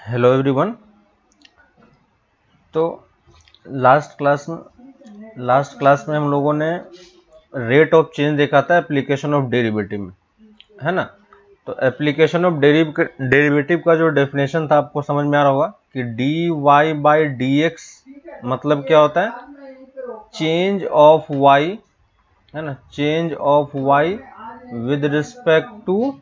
Hello everyone. तो last class में हम लोगों ने रेट ऑफ चेंज देखा था एप्लीकेशन ऑफ डेरिवेटिव में, है ना। तो एप्लीकेशन ऑफ डेरिवेटिव का जो डेफिनेशन था आपको समझ में आ रहा होगा कि d y by d x मतलब क्या होता है, चेंज ऑफ वाई, है ना, change of y with respect to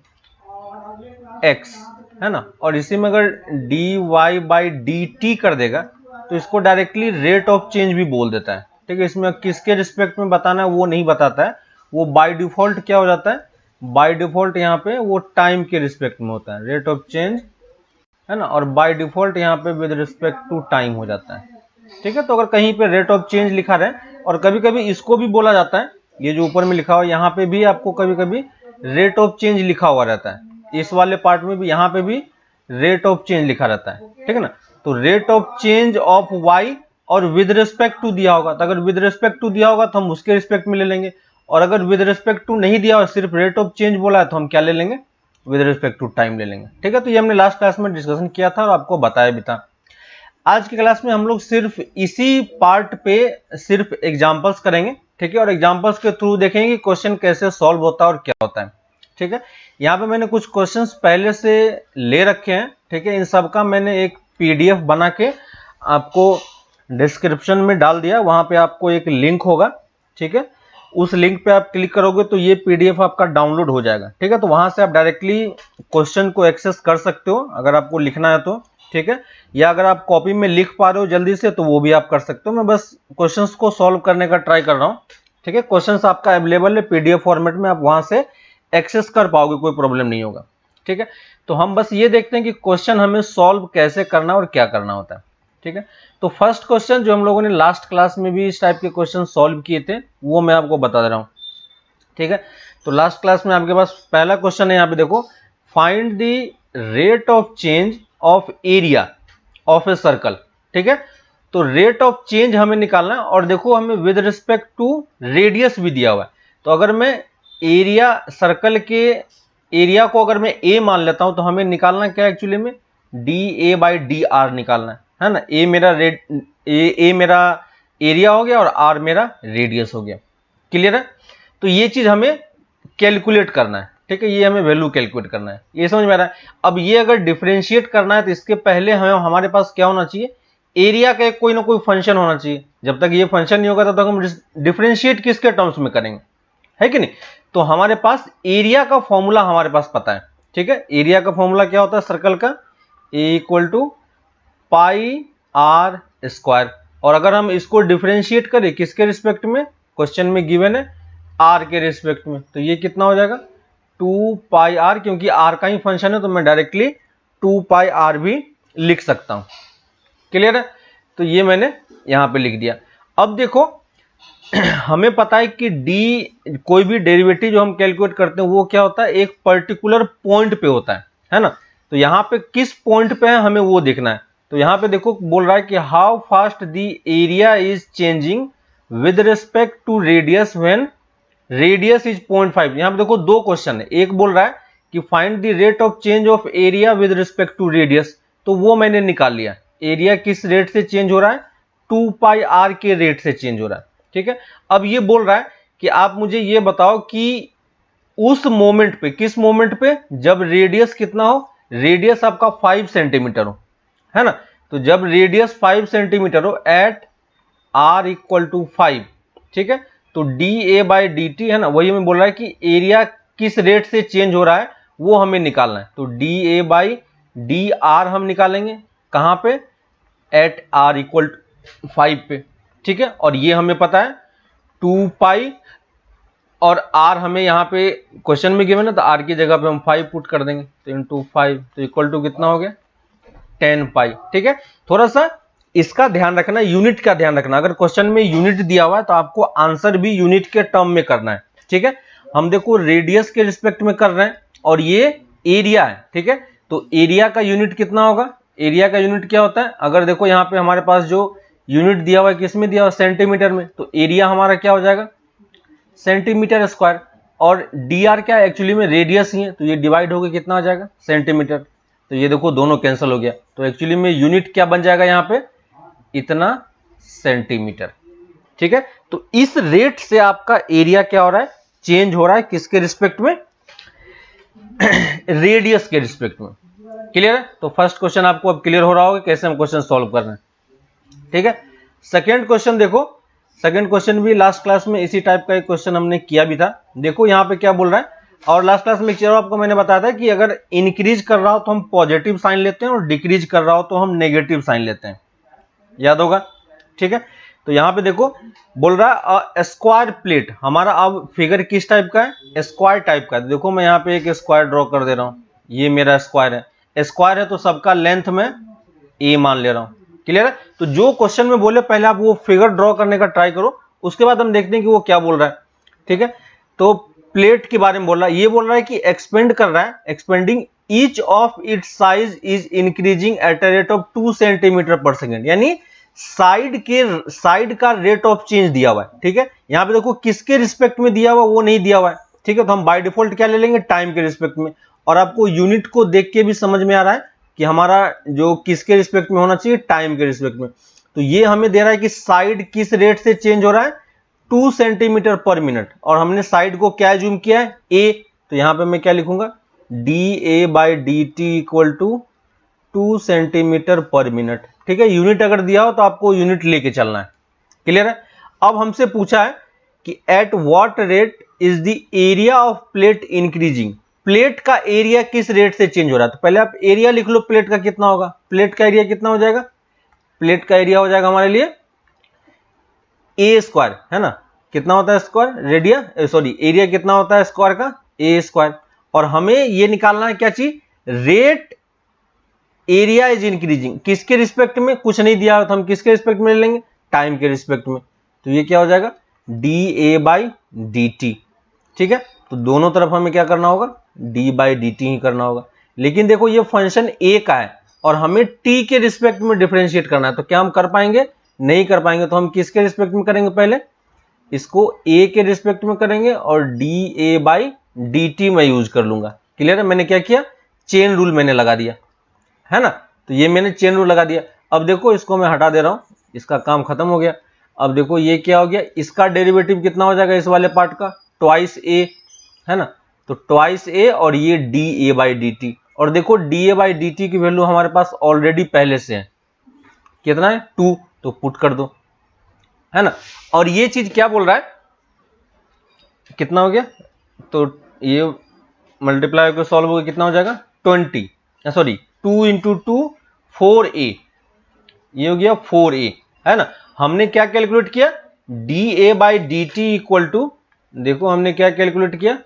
x, है ना। और इसी में अगर d y by D t कर देगा तो इसको डायरेक्टली रेट ऑफ चेंज भी बोल देता है। ठीक है, इसमें किसके रिस्पेक्ट में बताना है वो नहीं बताता है, वो बाय डिफॉल्ट क्या हो जाता है, बाय डिफॉल्ट यहाँ पे वो टाइम के रिस्पेक्ट में होता है रेट ऑफ चेंज, है ना। और बाय डिफॉल्ट यहाँ पे विद रिस्पेक्ट टू टाइम हो जाता है। ठीक है, तो अगर कहीं पे रेट ऑफ चेंज लिखा रहे, और कभी कभी इसको भी बोला जाता है, ये जो ऊपर में लिखा हुआ यहाँ पे भी आपको कभी कभी रेट ऑफ चेंज लिखा हुआ रहता है, इस वाले पार्ट में भी यहाँ पे भी रेट ऑफ चेंज लिखा रहता है। ठीक है ना, तो rate of change of y और विद रिस्पेक्ट टू दिया होगा, तो अगर विद रिस्पेक्ट टू दिया होगा तो हम उसके रिस्पेक्ट में ले लेंगे, और अगर विद रिस्पेक्ट टू नहीं दिया और सिर्फ रेट ऑफ चेंज बोला है तो हम क्या ले लेंगे, विद रिस्पेक्ट टू टाइम ले लेंगे। ठीक है, तो ये हमने लास्ट क्लास में डिस्कशन किया था और आपको बताया भी था। आज की क्लास में हम लोग सिर्फ इसी पार्ट पे सिर्फ एग्जांपल्स करेंगे। ठीक है, और एग्जांपल्स के थ्रू देखेंगे कि क्वेश्चन कैसे सॉल्व होता है और क्या होता है। ठीक है, यहाँ पे मैंने कुछ क्वेश्चंस पहले से ले रखे हैं। ठीक है, इन सब का मैंने एक पीडीएफ बना के आपको डिस्क्रिप्शन में डाल दिया, वहां पे आपको एक लिंक होगा। ठीक है, उस लिंक पे आप क्लिक करोगे तो ये पीडीएफ आपका डाउनलोड हो जाएगा। ठीक है, तो वहां से आप डायरेक्टली क्वेश्चन को एक्सेस कर सकते हो अगर आपको लिखना है तो। ठीक है, या अगर आप कॉपी में लिख पा रहे हो जल्दी से तो वो भी आप कर सकते हो। मैं बस क्वेश्चंस को सॉल्व करने का ट्राई कर रहा हूँ। ठीक है, क्वेश्चंस आपका अवेलेबल है पीडीएफ फॉर्मेट में, आप वहां से एक्सेस कर पाओगे, कोई प्रॉब्लम नहीं होगा। ठीक है, तो हम बस ये देखते हैं कि क्वेश्चन हमें सॉल्व कैसे करना और क्या करना होता है। ठीक है, तो फर्स्ट क्वेश्चन जो हम लोगों ने लास्ट क्लास में भी इस टाइप के क्वेश्चन सॉल्व किए थे वो मैं आपको बता दे रहा हूँ। ठीक है, तो लास्ट क्लास में आपके पास पहला क्वेश्चन है, यहाँ पे देखो, find the rate of change of area of a circle. ठीक है, तो रेट ऑफ चेंज हमें निकालना है, और देखो हमें विद रिस्पेक्ट टू रेडियस भी दिया हुआ है। तो अगर मैं एरिया सर्कल के एरिया को अगर मैं ए मान लेता हूं तो हमें निकालना क्या एक्चुअली में, D A by D R निकालना है ना। ए मेरा एरिया हो गया और आर मेरा रेडियस हो गया। क्लियर है, तो ये चीज हमें कैलकुलेट करना है। ठीक है, ये हमें वैल्यू कैलकुलेट करना है, ये समझ में आ रहा है। अब ये अगर डिफरेंशिएट करना है तो इसके पहले हमारे पास क्या होना चाहिए, एरिया का कोई ना कोई फंक्शन होना चाहिए। जब तक ये फंक्शन नहीं होगा तब तक हम डिफरेंशिएट किसके टर्म्स में करेंगे, है कि नहीं। तो हमारे पास एरिया का फॉर्मूला हमारे पास पता है। ठीक है, एरिया का फॉर्मूला क्या होता है सर्कल का, A equal to pi are square. और अगर हम इसको डिफरेंशिएट करें किसके रिस्पेक्ट में, क्वेश्चन में गिवन है आर के रिस्पेक्ट में, तो ये कितना हो जाएगा 2 पाई आर, क्योंकि आर का ही फंक्शन है तो मैं डायरेक्टली 2 पाई आर भी लिख सकता हूं। क्लियर है, तो ये मैंने यहां पे लिख दिया। अब देखो हमें पता है कि डी कोई भी डेरिवेटिव जो हम कैलकुलेट करते हैं वो क्या होता है, एक पर्टिकुलर पॉइंट पे होता है ना। तो यहां पे किस पॉइंट पे है हमें वो देखना है। तो यहां पे देखो बोल रहा है कि how fast the area is changing with respect to radius when radius is 0.5। यहां पे देखो दो क्वेश्चन है, एक बोल रहा है कि find the rate of change of area with respect to radius, तो वो मैंने निकाल लिया। एरिया किस रेट से चेंज हो रहा है, 2 पाई आर के रेट से चेंज हो रहा है। ठीक है, अब ये बोल रहा है कि आप मुझे ये बताओ कि उस मोमेंट पे, किस मोमेंट पे, जब रेडियस कितना हो, रेडियस आपका 5 सेंटीमीटर हो, है ना। तो जब रेडियस 5 सेंटीमीटर हो एट आर इक्वल टू 5। ठीक है, तो d A by D T, है ना, वही हमें बोल रहा है कि एरिया किस रेट से चेंज हो रहा है वो हमें निकालना है। तो d A by D R हम निकालेंगे कहां पे, एट आर इक्वल टू 5 पे। ठीक है, और ये हमें पता है 2 पाई, और आर हमें यहाँ पे क्वेश्चन में गिवन है तो आर की जगह पे हम 5 पुट कर देंगे, तो इंटू 5, तो इक्वल टू कितना हो गया 10 पाई। ठीक है, थोड़ा सा इसका ध्यान रखना, यूनिट का ध्यान रखना, अगर क्वेश्चन में यूनिट दिया हुआ है तो आपको आंसर भी यूनिट के टर्म में करना है। ठीक है, हम देखो रेडियस के रिस्पेक्ट में कर रहे हैं और ये एरिया है। ठीक है, तो एरिया का यूनिट कितना होगा, एरिया का यूनिट क्या होता है, अगर देखो यहाँ पे हमारे पास जो यूनिट दिया हुआ है किस में दिया हुआ है, सेंटीमीटर में, तो एरिया हमारा क्या हो जाएगा सेंटीमीटर स्क्वायर, और डी आर क्या एक्चुअली में रेडियस ही है, तो ये डिवाइड होकर कितना आ जाएगा सेंटीमीटर। तो ये देखो दोनों कैंसिल हो गया, तो एक्चुअली में यूनिट क्या बन जाएगा यहाँ पे, इतना सेंटीमीटर। ठीक है, तो इस रेट से आपका एरिया क्या हो रहा है, चेंज हो रहा है, किसके रिस्पेक्ट में, रेडियस के रिस्पेक्ट में। क्लियर है, तो फर्स्ट क्वेश्चन आपको अब क्लियर हो रहा होगा कैसे हम क्वेश्चन सॉल्व कर रहे हैं। ठीक है, सेकेंड क्वेश्चन देखो, सेकेंड क्वेश्चन भी लास्ट क्लास में इसी टाइप का एक क्वेश्चन हमने किया भी था। देखो यहाँ पे क्या बोल रहा है, और लास्ट क्लास में चलो आपको मैंने बताया था कि अगर इंक्रीज कर रहा हो तो हम पॉजिटिव साइन लेते हैं और डिक्रीज कर रहा हो तो हम नेगेटिव साइन लेते हैं, याद होगा। ठीक है, तो यहाँ पे देखो बोल रहा है स्क्वायर प्लेट, हमारा अब फिगर किस टाइप का है, स्क्वायर टाइप का है। देखो मैं यहाँ पे एक स्क्वायर ड्रॉ कर दे रहा हूँ, ये मेरा स्क्वायर है, स्क्वायर है तो सबका लेंथ में ए मान ले रहा हूँ। क्लियर है, तो जो क्वेश्चन में बोले पहले आप वो फिगर ड्रॉ करने का ट्राई करो, उसके बाद हम देखते हैं कि वो क्या बोल रहा है। ठीक है, तो प्लेट के बारे में बोल रहा है, ये बोल रहा है कि एक्सपेंड कर रहा है, expanding each of its size is increasing at a rate of 2 centimetre पर सेकेंड, यानी साइड का रेट ऑफ चेंज दिया हुआ है। ठीक है, यहाँ पे देखो किसके रिस्पेक्ट में दिया हुआ, वो नहीं दिया हुआ है। ठीक है, तो हम बाय डिफॉल्ट क्या ले लेंगे, टाइम के रिस्पेक्ट में। और आपको यूनिट को देख के भी समझ में आ रहा है कि हमारा जो किसके रिस्पेक्ट में होना चाहिए, टाइम के रिस्पेक्ट में। तो ये हमें दे रहा है कि साइड किस रेट से चेंज हो रहा है, 2 सेंटीमीटर पर मिनट, और हमने साइड को क्या जूम किया है, ए। तो यहां पे मैं क्या लिखूंगा, d A by D t equal to 2 centimetre per minute. ठीक है, यूनिट अगर दिया हो तो आपको यूनिट लेके चलना है। क्लियर है, अब हमसे पूछा है कि eight what rate is the area of plate increasing, plate का एरिया किस रेट से चेंज हो रहा है। तो पहले आप एरिया लिख लो, प्लेट का कितना होगा, प्लेट का एरिया कितना हो जाएगा, प्लेट का एरिया हो जाएगा हमारे लिए ए स्क्वायर, है ना। कितना होता है स्क्वायर, रेडिया सॉरी एरिया कितना होता है स्क्वायर का, ए स्क्वायर। और हमें ये निकालना है क्या चीज, रेट एरिया इज इंक्रीजिंग, किसके रिस्पेक्ट में, कुछ नहीं दिया तो हम किसके रिस्पेक्ट में ले लेंगे, टाइम के रिस्पेक्ट में। तो ये क्या हो जाएगा, d A by D T. ठीक है, तो दोनों तरफ हमें क्या करना होगा, डी बाई डी टी ही करना होगा। लेकिन देखो ये फंक्शन ए का है और हमें टी के रिस्पेक्ट में डिफरेंशिएट करना है, तो क्या हम कर पाएंगे, नहीं कर पाएंगे। तो हम किसके रिस्पेक्ट में करेंगे, पहले इसको ए के रिस्पेक्ट में करेंगे और D A by D T मैं यूज कर लूंगा। क्लियर है, मैंने क्या किया, चेन रूल मैंने लगा दिया, है ना। तो ये मैंने चेन रूल लगा दिया। अब देखो इसको मैं हटा दे रहा हूं, इसका काम खत्म हो गया। अब देखो ये क्या हो गया, इसका डेरिवेटिव कितना हो जाएगा इस वाले पार्ट का, ट्वाइस ए, है ना। तो ट्वाइस ए और ये D A by D T, और देखो d A by D T की वैल्यू हमारे पास ऑलरेडी पहले से है, कितना है 2, तो पुट कर दो, है ना। और ये चीज क्या बोल रहा है, कितना हो गया, तो ये मल्टीप्लाई को सॉल्व हो गया, कितना हो जाएगा 20, सॉरी 2 इंटू 2 4a, ये हो गया 4a, है ना। हमने क्या कैलकुलेट किया, d A by D t equal to, देखो हमने क्या कैलकुलेट किया,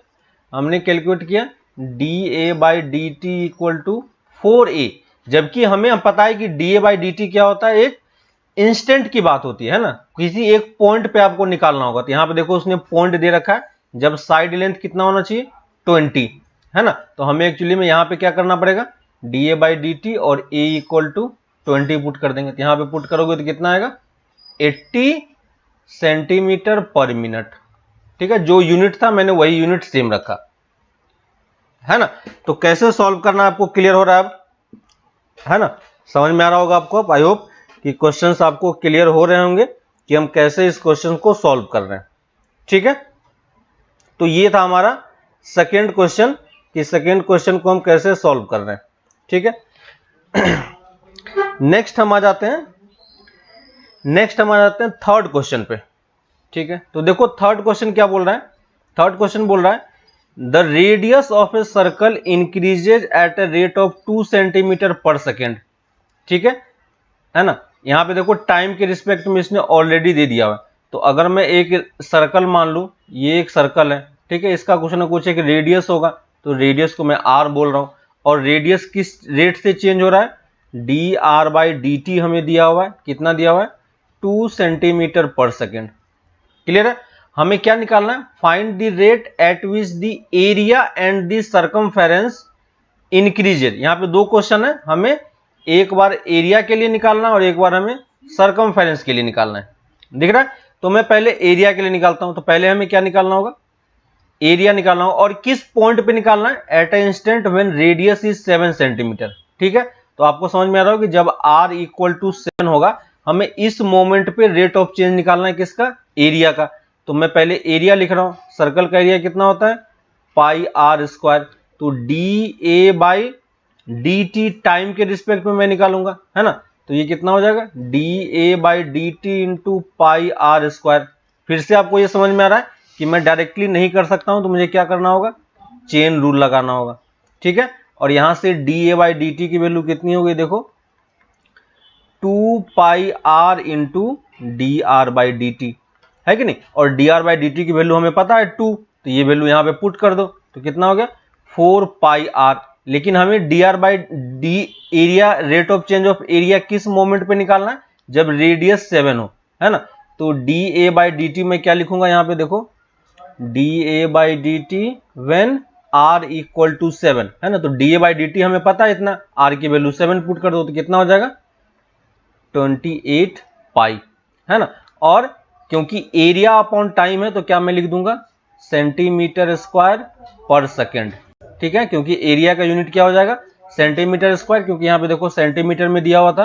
हमने कैलकुलेट किया d A by D t equal to 4a, जबकि हमें पता है कि d A by D t क्या होता है, एक इंस्टेंट की बात होती है ना, किसी एक पॉइंट पे आपको निकालना होगा। तो यहां पे देखो उसने पॉइंट दे रखा है, जब साइड लेंथ कितना होना चाहिए 20, है ना। तो हमें एक्चुअली में यहां पे क्या करना पड़ेगा, D A by D T और ए इक्वल टू 20 पुट कर देंगे। तो यहां पे पुट करोगे तो कितना आएगा 80 सेंटीमीटर पर मिनट। ठीक है, जो यूनिट था मैंने वही यूनिट सेम रखा, है ना। तो कैसे सॉल्व करना आपको क्लियर हो रहा है अब, है ना, समझ में आ रहा होगा आपको। आई होप कि क्वेश्चंस आपको क्लियर हो रहे होंगे कि हम कैसे इस क्वेश्चन को सॉल्व कर रहे हैं। ठीक है, तो ये था हमारा सेकेंड क्वेश्चन कि सेकेंड क्वेश्चन को हम कैसे सॉल्व कर रहे हैं। ठीक है, नेक्स्ट हम आ जाते हैं थर्ड क्वेश्चन पे। ठीक है, तो देखो थर्ड क्वेश्चन क्या बोल रहा है, थर्ड क्वेश्चन बोल रहा है the radius of a circle increases at a rate of 2 centimetre पर सेकेंड। ठीक है ना। यहां पे देखो टाइम के रिस्पेक्ट में इसने ऑलरेडी दे दिया हुआ है। तो अगर मैं एक सर्कल मान लूं, ये एक सर्कल है, ठीक है, इसका कुछ ना कुछ एक रेडियस होगा, तो रेडियस को मैं आर बोल रहा हूं, और रेडियस किस रेट से चेंज हो रहा है, D R by D T हमें दिया हुआ है, कितना दिया हुआ है 2 सेंटीमीटर पर सेकेंड। क्लियर है, हमें क्या निकालना है, find the rate at which the area and the circumference increases. यहां पे दो क्वेश्चन है, हमें एक बार एरिया के लिए निकालना है और एक बार हमें सर्कमफेरेंस के लिए निकालना है, दिख रहा है। तो मैं पहले एरिया के लिए निकालता हूं, तो पहले हमें क्या निकालना होगा, एरिया निकालना होगा, और किस पॉइंट पे निकालना है, at a instant when radius is 7 centimetre. ठीक है, तो आपको समझ में आ रहा होगा कि जब r इक्वल टू 7 होगा हमें इस मोमेंट पे रेट ऑफ चेंज निकालना है, किसका, एरिया का। तो मैं पहले एरिया लिख रहा हूं, सर्कल का एरिया कितना होता है, पाई आर स्क्वायर। तो d A by D T time के रिस्पेक्ट में मैं निकालूंगा, है ना, तो ये कितना हो जाएगा, d A by D t into pi are square. फिर से आपको ये समझ में आ रहा है कि मैं डायरेक्टली नहीं कर सकता हूं, तो मुझे क्या करना होगा, चेन रूल लगाना होगा, ठीक है। और यहां से D A by D T की वैल्यू कितनी हो गई, देखो 2 pi are into D are by D T, है कि नहीं। और D are by D T की वैल्यू हमें पता है 2, तो ये वैल्यू यहां पे पुट कर दो, तो कितना हो गया 4 पाई आर। लेकिन हमें D R by D area, rate of change of area किस मोमेंट पे निकालना है, जब रेडियस 7 हो, है ना। तो d A by D t में क्या लिखूंगा, यहां पे देखो d A by D t when r equal to 7, है ना। तो d A by D T हमें पता है इतना, आर की वैल्यू 7 पुट कर दो, तो कितना हो जाएगा 28 पाई, है ना। और क्योंकि एरिया अपॉन टाइम है तो क्या मैं लिख दूंगा, सेंटीमीटर स्क्वायर पर सेकेंड, ठीक है, क्योंकि एरिया का यूनिट क्या हो जाएगा, सेंटीमीटर स्क्वायर, क्योंकि यहां पे देखो सेंटीमीटर में दिया हुआ था,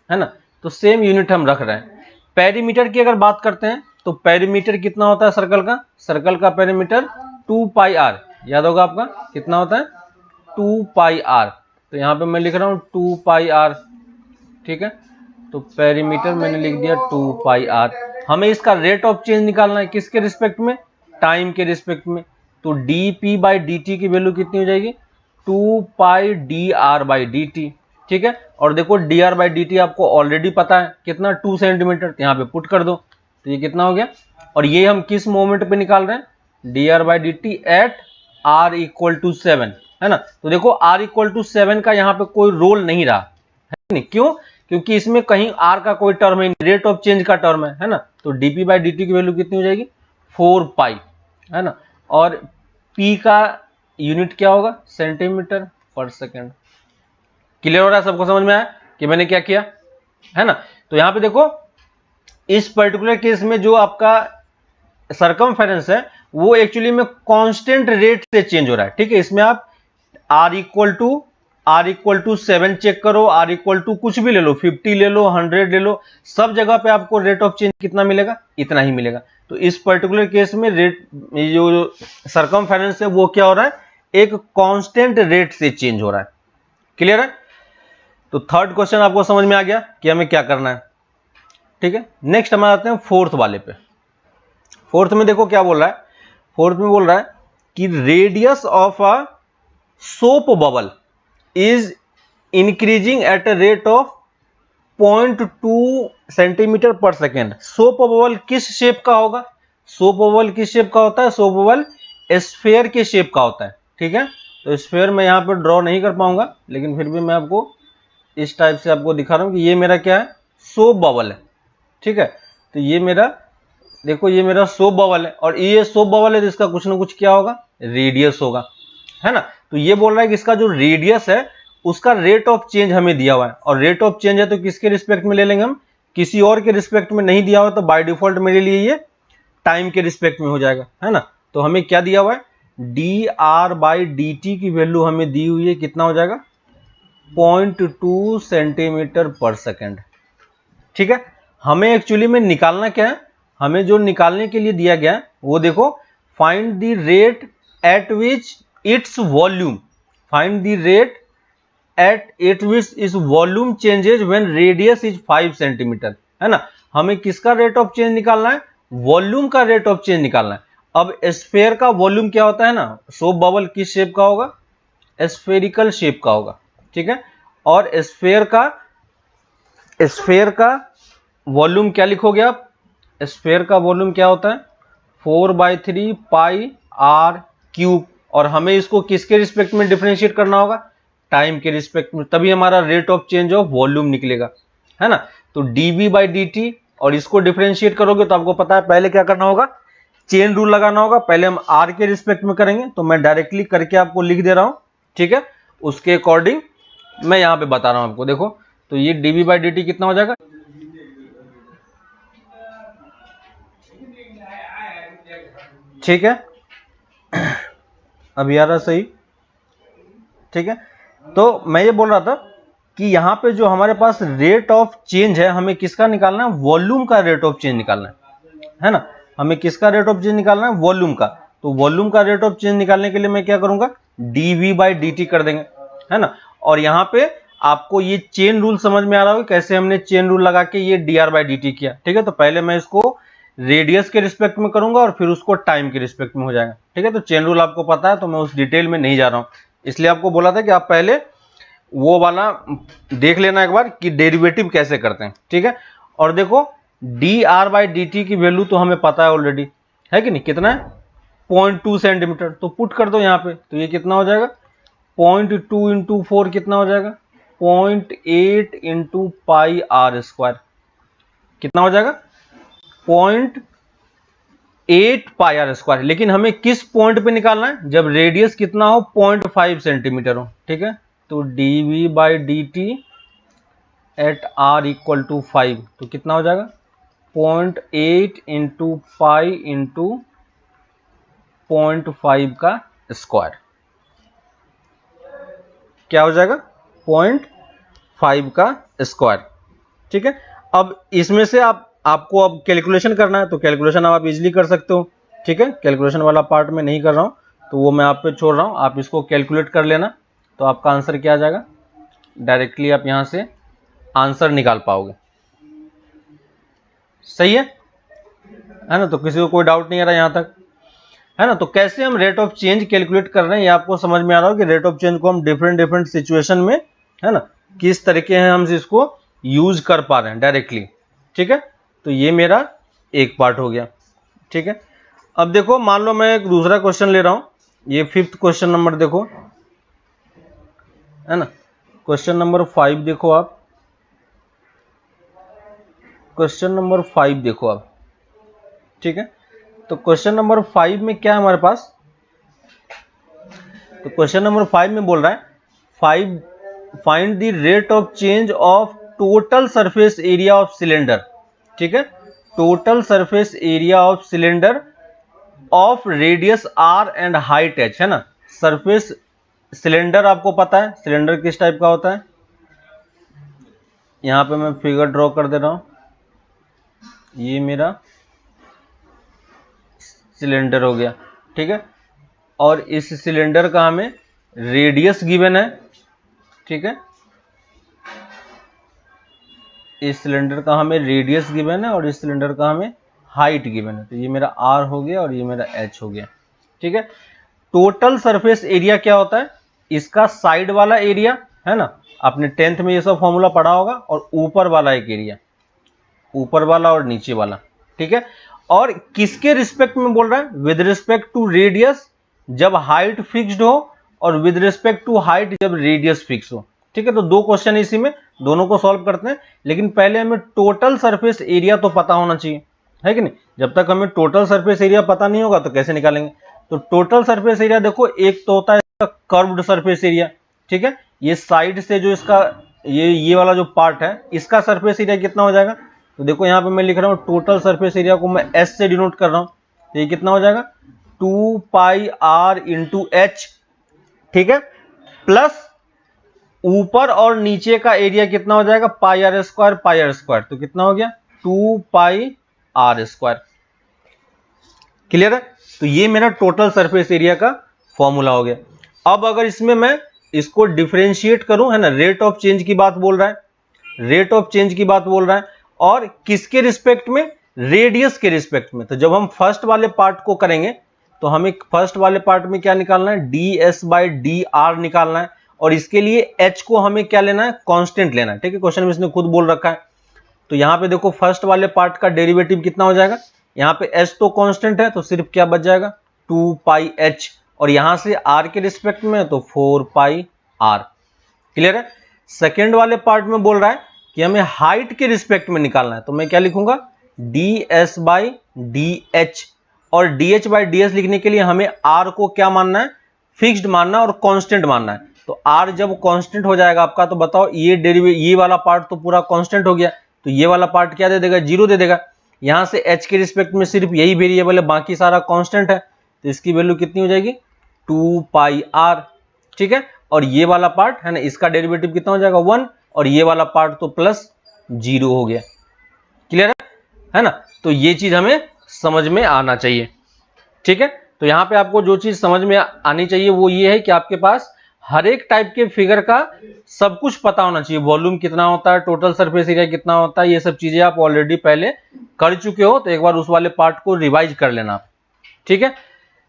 है ना। तो सेम यूनिट हम रख रहे हैं। पेरीमीटर की अगर बात करते हैं तो पेरीमीटर कितना होता है सर्कल का, सर्कल का पेरीमीटर 2 पाई आर, याद होगा आपका कितना होता है 2 पाई आर। तो यहां पे मैं लिख रहा हूं 2 पाई आर, ठीक है। तो पेरीमीटर मैंने लिख दिया 2 पाई आर। हमें इसका रेट ऑफ चेंज निकालना है, किसके रिस्पेक्ट में, टाइम के रिस्पेक्ट में। तो D P by D T की वैल्यू कितनी हो जाएगी, 2 pi D are by D T, ठीक है। और देखो D are by D T आपको ऑलरेडी पता है कितना, 2 सेंटीमीटर, यहाँ पे पुट कर दो, तो ये कितना हो गया। और ये हम किस मोमेंट पे निकाल रहे हैं, d are by D t at r equal to 7, है ना। तो देखो आर इक्वल टू 7 का यहाँ पे कोई रोल नहीं रहा, है नहीं, क्यों, क्योंकि इसमें कहीं आर का कोई टर्म है, रेट ऑफ चेंज का टर्म है ना। तो डीपी बाई डी टी की वैल्यू कितनी हो जाएगी 4 पाई, है ना। और पी का यूनिट क्या होगा, सेंटीमीटर पर सेकेंड। क्लियर हो रहा है, सबको समझ में आया कि मैंने क्या किया, है ना। तो यहां पे देखो इस पर्टिकुलर केस में जो आपका सरकमफेरेंस है वो एक्चुअली में कांस्टेंट रेट से चेंज हो रहा है, ठीक है। इसमें आप r इक्वल टू 7 चेक करो, r इक्वल टू कुछ भी ले लो, 50 ले लो, 100 ले लो, सब जगह पे आपको रेट ऑफ चेंज कितना मिलेगा, इतना ही मिलेगा। तो इस पर्टिकुलर केस में रेट, जो सरकमफेरेंस है वो क्या हो रहा है, एक कांस्टेंट रेट से चेंज हो रहा है। क्लियर है। तो थर्ड क्वेश्चन आपको समझ में आ गया कि हमें क्या करना है, ठीक है। नेक्स्ट हम आते हैं फोर्थ वाले पे। फोर्थ में देखो क्या बोल रहा है, फोर्थ में बोल रहा है कि radius of a soap bubble is increasing at a rate of 0.2 centimetre पर सेकेंड। सोप बबल किस शेप का होगा, सोप बबल किस शेप का होता है, सोप बबल स्फेयर के शेप का होता है, ठीक है। तो स्फेयर मैं यहां पर ड्रॉ नहीं कर पाऊंगा, लेकिन फिर भी मैं आपको इस टाइप से आपको दिखा रहा हूं कि ये मेरा क्या है, सोप बबल है, ठीक है। तो ये मेरा, देखो ये मेरा सोप बबल है, और ये सोप बबल है तो इसका कुछ ना कुछ क्या होगा, रेडियस होगा, है ना। तो ये बोल रहा है कि इसका जो रेडियस है उसका रेट ऑफ चेंज हमें दिया हुआ है, और रेट ऑफ चेंज है तो किसके रिस्पेक्ट में ले लेंगे हम, किसी और के रिस्पेक्ट में नहीं दिया हुआ, तो बाय डिफॉल्ट मेरे लिए ये टाइम के रिस्पेक्ट में हो जाएगा, है ना। तो हमें क्या दिया हुआ है, D R by D T की वैल्यू हमें दी हुई है, कितना हो जाएगा 0.2 सेंटीमीटर पर सेकेंड, ठीक है। हमें एक्चुअली में निकालना क्या है, हमें जो निकालने के लिए दिया गया है वो देखो, find the rate at which its volume, find the rate at which इस volume changes when radius is 5 centimetre, है ना। हमें किसका रेट ऑफ चेंज निकालना है, वॉल्यूम का रेट ऑफ चेंज निकालना है। अब स्फेयर का वॉल्यूम क्या होता है ना, सोप बबल किस शेप का होगा, स्फेरिकल शेप का होगा, ठीक है। और स्फेयर का वॉल्यूम क्या लिखोगे आप, स्फेयर का वॉल्यूम क्या होता है 4/3 पाई आर क्यूब। और हमें इसको किसके रिस्पेक्ट में डिफरेंशिएट करना होगा, टाइम के रिस्पेक्ट में, तभी हमारा rate of change of volume निकलेगा, है ना। तो डीबी बाई डी टी, और इसको डिफरेंशिएट करोगे तो आपको पता है पहले क्या करना होगा, चेन रूल लगाना होगा। पहले हम आर के रिस्पेक्ट में करेंगे, तो मैं डायरेक्टली करके आपको लिख दे रहा हूं, ठीक है। उसके अकॉर्डिंग मैं यहां पे बता रहा हूं आपको, देखो तो ये डीबी बाई डी टी कितना हो जाएगा, ठीक है। अब यार सही, ठीक है। तो मैं ये बोल रहा था कि यहाँ पे जो हमारे पास रेट ऑफ चेंज है, हमें किसका निकालना है, वॉल्यूम का रेट ऑफ चेंज निकालना है ना। हमें किसका रेट ऑफ चेंज निकालना है, वॉल्यूम का। तो वॉल्यूम का रेट ऑफ चेंज निकालने के लिए मैं क्या करूंगा, dv बाई dt कर देंगे, है ना। और यहाँ पे आपको ये चेन रूल समझ में आ रहा होगा, कैसे हमने चेन रूल लगा के ये dr बाई dt किया, ठीक है। तो पहले मैं इसको रेडियस के रिस्पेक्ट में करूंगा और फिर उसको टाइम के रिस्पेक्ट में हो जाएगा, ठीक है। तो चेन रूल आपको पता है, तो मैं उस डिटेल में नहीं जा रहा हूं, इसलिए आपको बोला था कि आप पहले वो वाला देख लेना एक बार कि डेरिवेटिव कैसे करते हैं, ठीक है। और देखो dr बाई dt की वैल्यू तो हमें पता है ऑलरेडी, है कि नहीं, कितना है 0.2 सेंटीमीटर। तो पुट कर दो यहाँ पे, तो ये कितना हो जाएगा 0.2 इंटू 4 कितना हो जाएगा 0.8 इंटू पाई आर स्क्वायर, कितना हो जाएगा 0.8 पाई आर स्क्वायर। लेकिन हमें किस पॉइंट पे निकालना है, जब रेडियस कितना हो 0.5 सेंटीमीटर हो, ठीक है। तो dv by dt at r equal to 5, तो कितना हो जाएगा 0.8 इंटू पाई इंटू 0.5 का स्क्वायर, क्या हो जाएगा 0.5 का स्क्वायर, ठीक है। अब इसमें से आपको अब कैलकुलेशन करना है, तो कैलकुलेशन आप इजीली कर सकते हो, ठीक है। कैलकुलेशन वाला पार्ट में नहीं कर रहा हूं, तो वो मैं आप पे छोड़ रहा हूं, आप इसको कैलकुलेट कर लेना, तो आपका आंसर क्या आ जाएगा, डायरेक्टली आप यहां से आंसर निकाल पाओगे, सही है ना। तो किसी को कोई डाउट नहीं आ रहा यहां तक, है ना। तो कैसे हम रेट ऑफ चेंज कैलकुलेट कर रहे हैं, ये आपको समझ में आ रहा हो कि रेट ऑफ चेंज को हम डिफरेंट सिचुएशन में, है ना, किस तरीके हैं हम इसको यूज कर पा रहे हैं डायरेक्टली, ठीक है। तो ये मेरा एक पार्ट हो गया, ठीक है। अब देखो मान लो मैं एक दूसरा क्वेश्चन ले रहा हूं, ये 5th क्वेश्चन नंबर देखो, है ना। क्वेश्चन नंबर 5 देखो आप, क्वेश्चन नंबर 5 देखो आप, ठीक है। तो क्वेश्चन नंबर 5 में क्या है हमारे पास, तो क्वेश्चन नंबर 5 में बोल रहा है find the rate of change of total surface area of cylinder, ठीक है। Total surface area of cylinder of radius r and height h, है ना। सरफेस सिलेंडर आपको पता है सिलेंडर किस टाइप का होता है, यहां पे मैं फिगर ड्रॉ कर दे रहा हूं, ये मेरा सिलेंडर हो गया, ठीक है। और इस सिलेंडर का हमें रेडियस गिवन है, ठीक है। इस सिलेंडर का हमें रेडियस गिवन है और इस सिलेंडर का हमें हाइट गिवन है, तो ये मेरा r हो गया और ये मेरा h हो गया, ठीक है। टोटल सरफेस एरिया क्या होता है, इसका साइड वाला एरिया, है ना, आपने 10th में ये सब फॉर्मूला पढ़ा होगा, और ऊपर वाला एक एरिया, ऊपर वाला और नीचे वाला, ठीक है। और किसके रिस्पेक्ट में बोल रहा है, विद रिस्पेक्ट टू रेडियस जब हाइट फिक्स्ड हो, और विद रिस्पेक्ट टू हाइट जब रेडियस फिक्स हो, ठीक है। तो दो क्वेश्चन इसी में, दोनों को सॉल्व करते हैं, लेकिन पहले हमें टोटल सरफेस एरिया तो पता होना चाहिए, है कि नहीं। जब तक हमें टोटल सरफेस एरिया पता नहीं होगा तो कैसे निकालेंगे। तो टोटल सरफेस एरिया देखो, एक तो होता है इसका कर्व्ड सरफेस एरिया, ठीक है। ये साइड से जो इसका ये वाला जो पार्ट है, इसका सरफेस एरिया कितना हो जाएगा, तो देखो यहाँ पे मैं लिख रहा हूँ टोटल सरफेस एरिया को मैं s से डिनोट कर रहा हूँ, तो ये कितना हो जाएगा 2 पाई r इंटू एच, ठीक है, प्लस ऊपर और नीचे का एरिया कितना हो जाएगा पाई आर स्क्वायर, तो कितना हो गया 2 पाई आर स्क्वायर, क्लियर है। तो ये मेरा टोटल सरफेस एरिया का फॉर्मूला हो गया। अब अगर इसमें मैं इसको डिफरेंशिएट करूं, है ना, रेट ऑफ चेंज की बात बोल रहा है, रेट ऑफ चेंज की बात बोल रहा है, और किसके रिस्पेक्ट में, रेडियस के रिस्पेक्ट में। तो जब हम फर्स्ट वाले पार्ट को करेंगे तो हमें फर्स्ट वाले पार्ट में क्या निकालना है, ds बाई डी आर निकालना है, और इसके लिए h को हमें क्या लेना है, कांस्टेंट लेना है, ठीक है। क्वेश्चन में इसने खुद बोल रखा है। तो यहां पे देखो फर्स्ट वाले पार्ट का डेरिवेटिव कितना हो जाएगा, यहाँ पे h तो कांस्टेंट है, तो सिर्फ क्या बच जाएगा 2 पाई h, और यहां से r के रिस्पेक्ट में तो 4 पाई r, क्लियर है। सेकेंड वाले पार्ट में बोल रहा है कि हमें हाइट के रिस्पेक्ट में निकालना है, तो मैं क्या लिखूंगा ds बाई डी एच, और dh बाई ds लिखने के लिए हमें r को क्या मानना है, फिक्स्ड मानना है और कांस्टेंट मानना है। तो r जब कांस्टेंट हो जाएगा आपका, तो बताओ ये वाला पार्ट तो पूरा कांस्टेंट हो गया, तो ये वाला पार्ट क्या दे देगा, 0 दे देगा। यहां से h के रिस्पेक्ट में सिर्फ यही वेरिएबल है, बाकी सारा कांस्टेंट है, तो इसकी वैल्यू कितनी हो जाएगी 2 पाई r, ठीक है। और ये वाला पार्ट है ना, इसका डेरिवेटिव कितना हो जाएगा 1, और ये वाला पार्ट तो प्लस 0 हो गया। क्लियर है ना? तो ये चीज हमें समझ में आना चाहिए। ठीक है, तो यहां पे आपको जो चीज समझ में आनी चाहिए वो ये है कि आपके पास हर एक टाइप के फिगर का सब कुछ पता होना चाहिए। वॉल्यूम कितना होता है, टोटल सरफेस एरिया कितना होता है, ये सब चीजें आप ऑलरेडी पहले कर चुके हो, तो एक बार उस वाले पार्ट को रिवाइज कर लेना आप। ठीक है,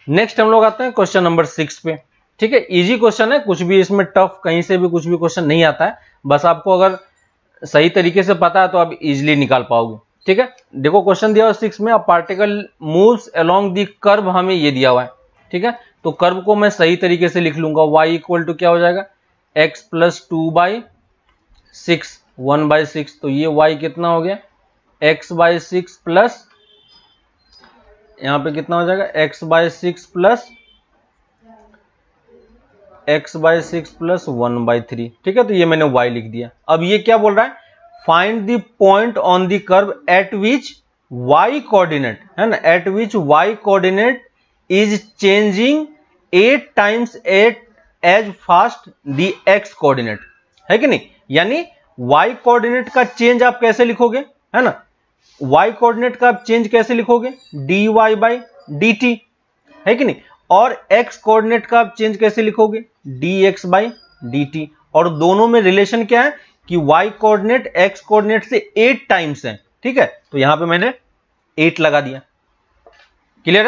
नेक्स्ट हम लोग आते हैं क्वेश्चन नंबर 6 पे। ठीक है, इजी क्वेश्चन है, कुछ भी इसमें टफ कहीं से भी कुछ भी क्वेश्चन नहीं आता है, बस आपको अगर सही तरीके से पता है तो आप इजिली निकाल पाओगे। ठीक है, देखो क्वेश्चन दिया हुआ 6 में, a particle moves along the curve, हमें ये दिया हुआ है। ठीक है, तो कर्व को मैं सही तरीके से लिख लूंगा, y इक्वल टू क्या हो जाएगा, x प्लस 2/6, 1/6, तो ये y कितना हो गया, x/6 प्लस यहां पे कितना हो जाएगा, x/6 प्लस 1/3। ठीक है, तो ये मैंने y लिख दिया। अब ये क्या बोल रहा है, find the point on the curve at which y coordinate, है ना, at which y coordinate is changing 8 times as fast the x coordinate, है कि नहीं। यानी y कोऑर्डिनेट का चेंज आप कैसे लिखोगे, है ना, y कोऑर्डिनेट का आप चेंज कैसे लिखोगे, dy/dt, है कि नहीं, और x कोऑर्डिनेट का आप चेंज कैसे लिखोगे, dx/dt। और दोनों में रिलेशन क्या है कि y कोऑर्डिनेट x कोऑर्डिनेट से 8 टाइम्स है। ठीक है, तो यहां पे मैंने 8 लगा दिया। क्लियर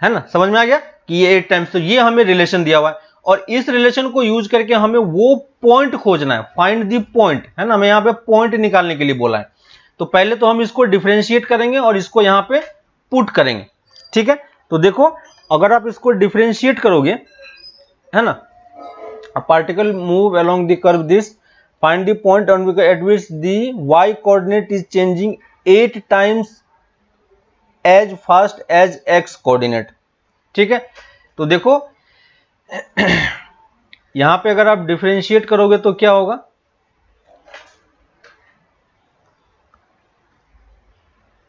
है ना, समझ में आ गया कि ये 8 टाइम्स, तो ये हमें रिलेशन दिया हुआ है और इस रिलेशन को यूज करके हमें वो पॉइंट खोजना है, फाइंड द पॉइंट, है ना, हमें यहां पे पॉइंट निकालने के लिए बोला है। तो पहले तो हम इसको डिफरेंशिएट करेंगे और इसको यहां पे पुट करेंगे। ठीक है, तो देखो अगर आप इसको डिफरेंशिएट करोगे, है ना, a particle move along the curve this, find the point on which at which the y coordinate is changing 8 times as fast as x coordinate। ठीक है, तो देखो यहां पे अगर आप डिफरेंशिएट करोगे तो क्या होगा,